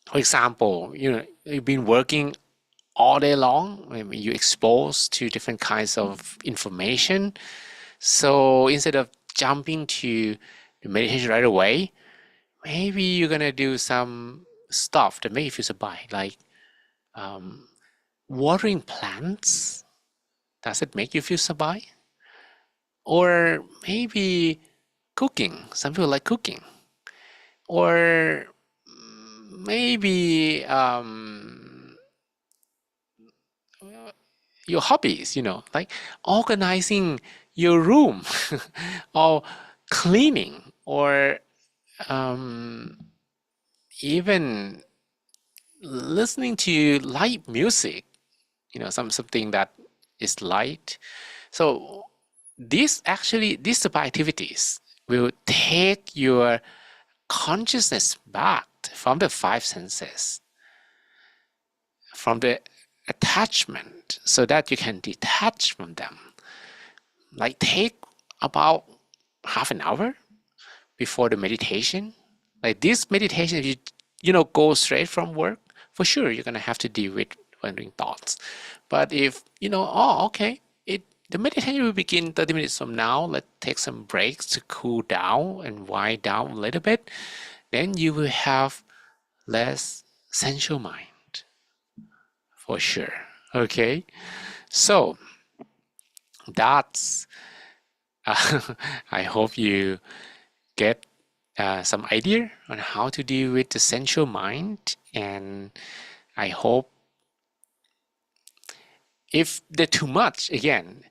For example, you've been working all day long, maybe you're exposed to different kinds of information. So instead of jumping to the meditation right away, maybe you're gonna do some stuff that make you feel sabai, like watering plants. Does it make you feel sabai? Or maybe cooking. Some people like cooking. Or maybe your hobbies, like organizing your room or cleaning, or even listening to light music, something that is light. So these activities will take your consciousness back from the five senses, from the attachment, so that you can detach from them. Like take about half an hour before the meditation. Like this meditation, if you go straight from work, for sure you're gonna have to deal with wandering thoughts. But if the meditation will begin 30 minutes from now, let's take some breaks to cool down and wind down a little bit, then you will have less sensual mind, for sure. Okay, so that's I hope you get some idea on how to deal with the sensual mind, and I hope if they're too much, again,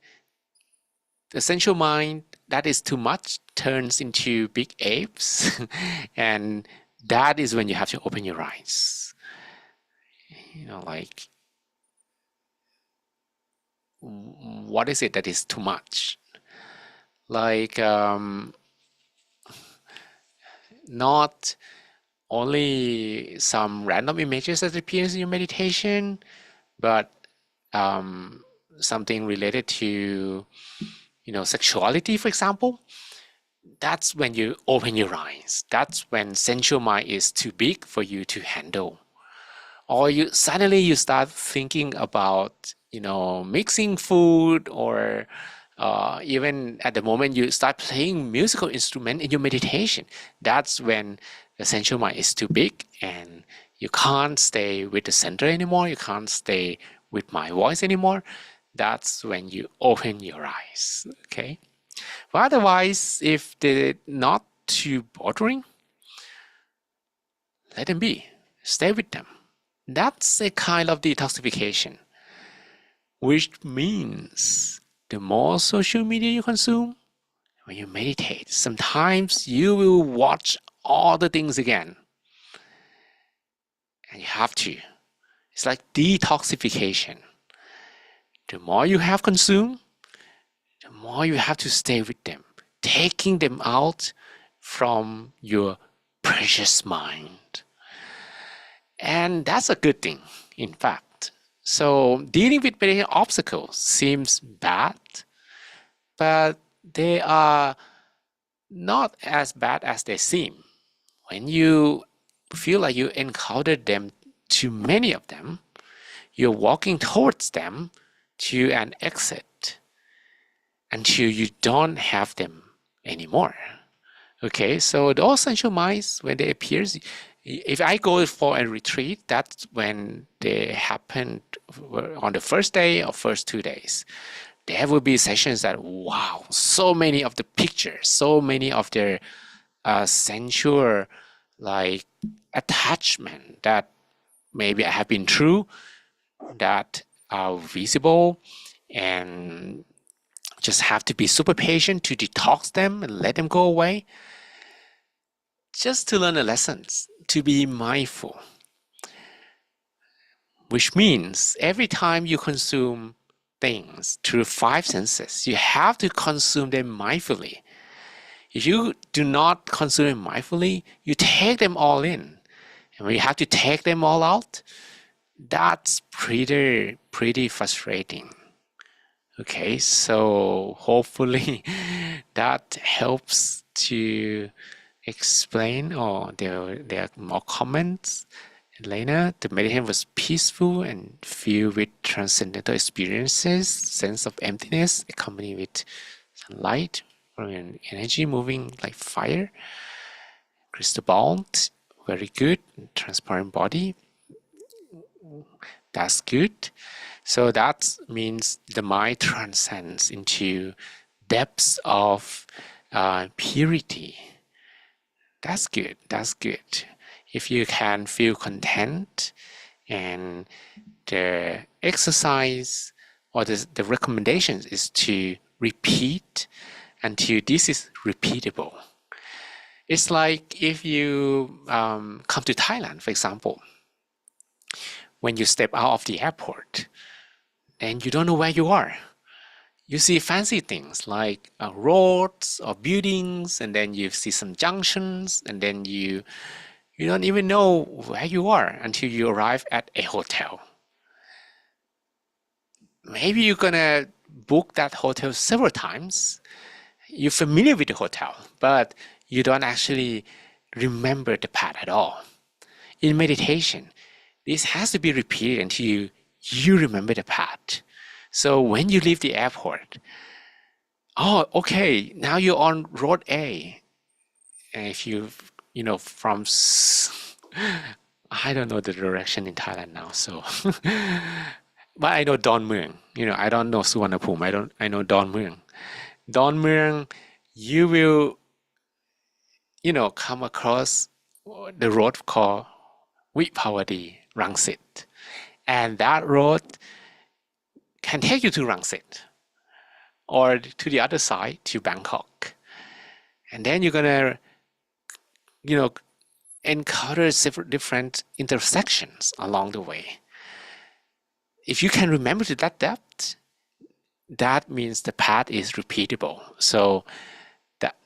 the sensual mind that is too much turns into big apes and that is when you have to open your eyes. Like, what is it that is too much? Like, not only some random images that appears in your meditation, but something related to, sexuality, for example. That's when you open your eyes. That's when sensual mind is too big for you to handle. Or suddenly you start thinking about, mixing food, or even at the moment you start playing musical instrument in your meditation. That's when the sensual mind is too big and you can't stay with the center anymore. You can't stay with my voice anymore. That's when you open your eyes. Okay. But otherwise, if they're not too bothering, let them be. Stay with them. That's a kind of detoxification, which means the more social media you consume, when you meditate, sometimes you will watch all the things again. And you have to. It's like detoxification. The more you have consumed, the more you have to stay with them, taking them out from your precious mind. And that's a good thing, in fact. So dealing with meditation obstacles seems bad, but they are not as bad as they seem. When you feel like you encountered them, too many of them, you're walking towards them to an exit until you don't have them anymore. Okay, so those sensual minds, when they appear, if I go for a retreat, that's when they happen on the first day or first 2 days. There will be sessions that, wow, so many of the pictures, so many of their sensual like attachment that maybe I have been through that are visible, and just have to be super patient to detox them and let them go away. Just to learn the lessons, to be mindful. Which means every time you consume things through 5 senses, you have to consume them mindfully. If you do not consume them mindfully, you take them all in. And when you have to take them all out, that's pretty frustrating. Okay, so hopefully that helps to explain, or there are more comments. Elena, the meditation was peaceful and filled with transcendental experiences, sense of emptiness accompanied with some light or an energy moving like fire. Crystal bound, very good. Transparent body, that's good. So that means the mind transcends into depths of purity. That's good. That's good. If you can feel content, and the exercise or the recommendation is to repeat until this is repeatable. It's like if you come to Thailand, for example, when you step out of the airport, and you don't know where you are. You see fancy things like roads or buildings, and then you see some junctions, and then you don't even know where you are until you arrive at a hotel. Maybe you're gonna book that hotel several times. You're familiar with the hotel, but you don't actually remember the path at all. In meditation, this has to be repeated until you remember the path. So when you leave the airport, oh, okay, now you're on road A. And if from, I don't know the direction in Thailand now, so, but I know Don Mueang. I don't know Suvarnabhumi. I know Don Mueang. Don Mueang, you will, come across the road called Vipavadi Rangsit. And that road can take you to Rangsit or to the other side to Bangkok. And then you're gonna, encounter several different intersections along the way. If you can remember to that depth, that means the path is repeatable. So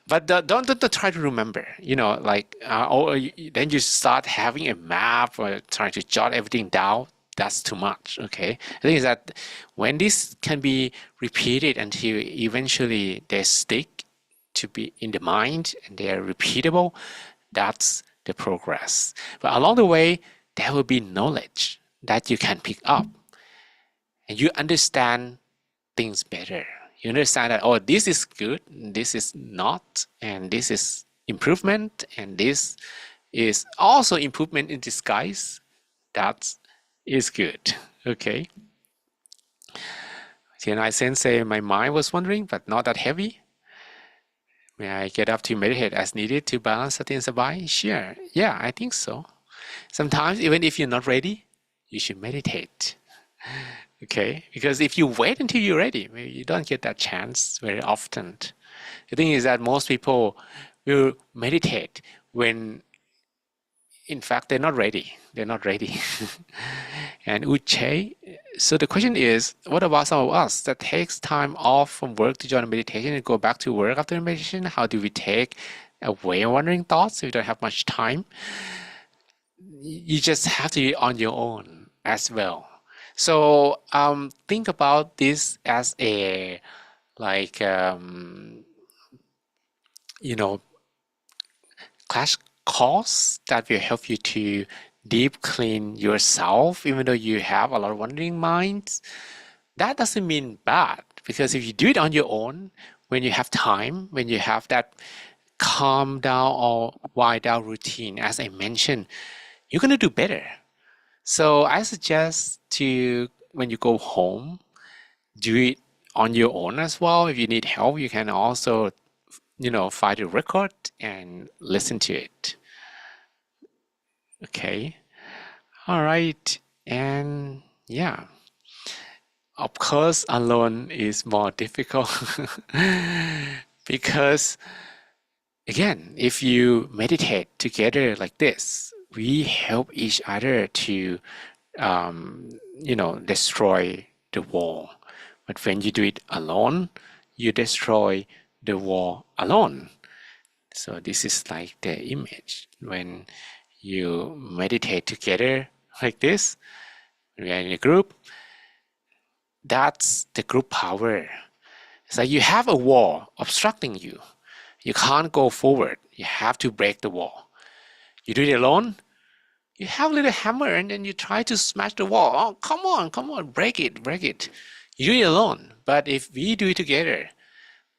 don't try to remember, then you start having a map or trying to jot everything down. That's too much. Okay, the thing is that when this can be repeated until eventually they stick to be in the mind and they are repeatable, that's the progress. But along the way, there will be knowledge that you can pick up, and you understand things better. You understand that, oh, this is good, this is not, and this is improvement, and this is also improvement in disguise. That is good. Okay. Tianai Sensei, my mind was wandering, but not that heavy. May I get up to meditate as needed to balance Sati and Sabai? Sure. Yeah, I think so. Sometimes, even if you're not ready, you should meditate. Okay, because if you wait until you're ready, maybe you don't get that chance very often. The thing is that most people will meditate when, in fact, they're not ready. They're not ready. And Uche, so the question is, what about some of us that takes time off from work to join meditation and go back to work after meditation? How do we take away wandering thoughts if we don't have much time? You just have to be on your own as well. So think about this as a crash course that will help you to deep clean yourself, even though you have a lot of wandering minds. That doesn't mean bad, because if you do it on your own, when you have time, when you have that calm down or wind down routine, as I mentioned, you're going to do better. So I suggest to, when you go home, do it on your own as well. If you need help, you can also, find a record and listen to it. Okay. All right. And yeah, of course, alone is more difficult because, again, if you meditate together like this, we help each other to, destroy the wall. But when you do it alone, you destroy the wall alone. So this is like the image. When you meditate together like this, we are in a group, that's the group power. So you have a wall obstructing you. You can't go forward. You have to break the wall. You do it alone, you have a little hammer and then you try to smash the wall. Oh, come on, break it. You do it alone. But if we do it together,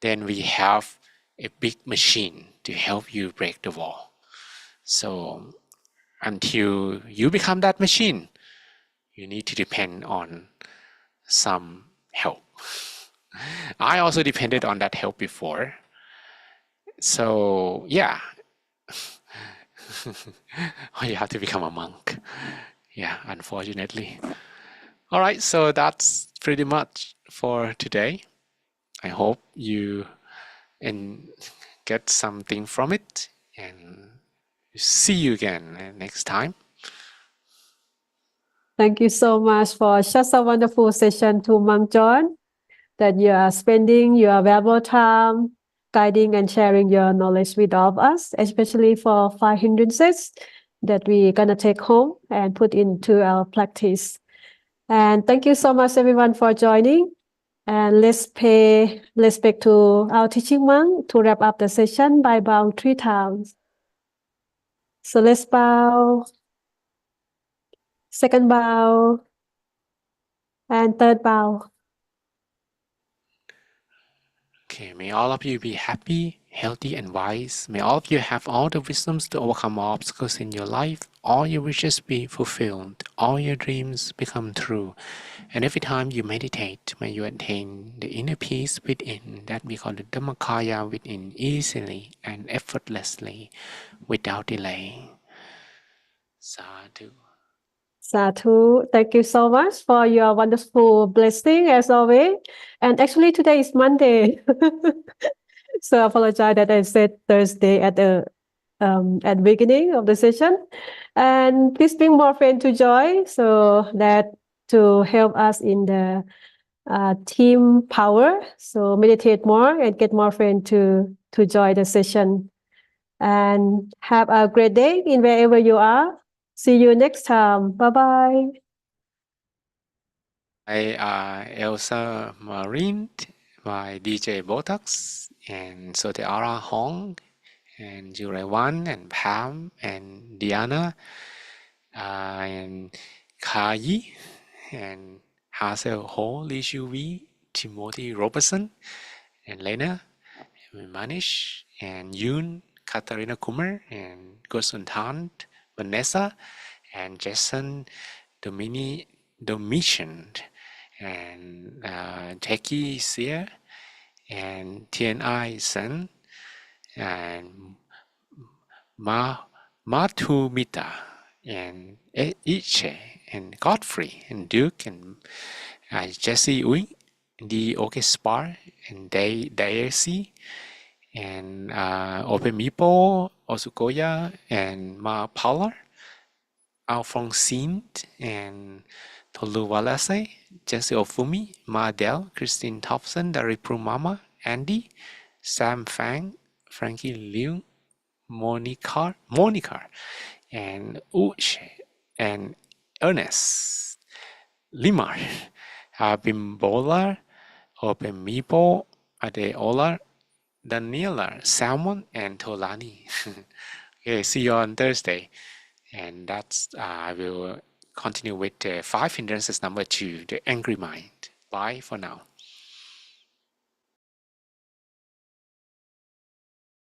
then we have a big machine to help you break the wall. So until you become that machine, you need to depend on some help. I also depended on that help before. So yeah. You have to become a monk. Yeah, unfortunately. All right, so that's pretty much for today. I hope you get something from it, and see you again next time. Thank you so much for such a wonderful session to Monk John, that you are spending your valuable time guiding and sharing your knowledge with all of us, especially for 5 hindrances that we're going to take home and put into our practice. And thank you so much, everyone, for joining. And let's pay respect to our teaching monk to wrap up the session by bowing 3 times. So let's bow, second bow, and third bow. Okay, may all of you be happy, healthy, and wise. May all of you have all the wisdoms to overcome all obstacles in your life, all your wishes be fulfilled, all your dreams become true. And every time you meditate, may you attain the inner peace within, that we call the Dhammakaya within, easily and effortlessly, without delay. Sadhu. Sadhu, thank you so much for your wonderful blessing as always. And actually today is Monday. So I apologize that I said Thursday at the at the beginning of the session. And please bring more friends to join so that to help us in the team power. So meditate more and get more friends to join the session. And have a great day in wherever you are. See you next time. Bye bye. I Elsa Marine, my DJ Botox, and Soteara Hong, and Jurewan, and Pam, and Diana, and Kayi, and Hazel Ho, Lee Shu Wee, Timothy Robertson, and Lena, and Manish, and Yoon, Katarina Kumar, and Gosuntant, Vanessa, and Jason Domitian, and Jackie Sear, and TNI Sen, and Matumita, and Iche, and Godfrey, and Duke, and Jesse Uy, the Spar, and Daisy, and Open Mipo, Osukoya, and Ma Paula, Alphonsine, and Toluwalase, Jesse Ofumi, Ma Del, Christine Thompson, Daripu Mama, Andy, Sam Fang, Frankie Liu, Monica, and Uche, and Ernest, Limar, Bimbola, Open Mipo, Adeola, Daniela, Salmon, and Tolani. Okay, see you on Thursday. And that's I will continue with the 5 hindrances number 2, the angry mind. Bye for now.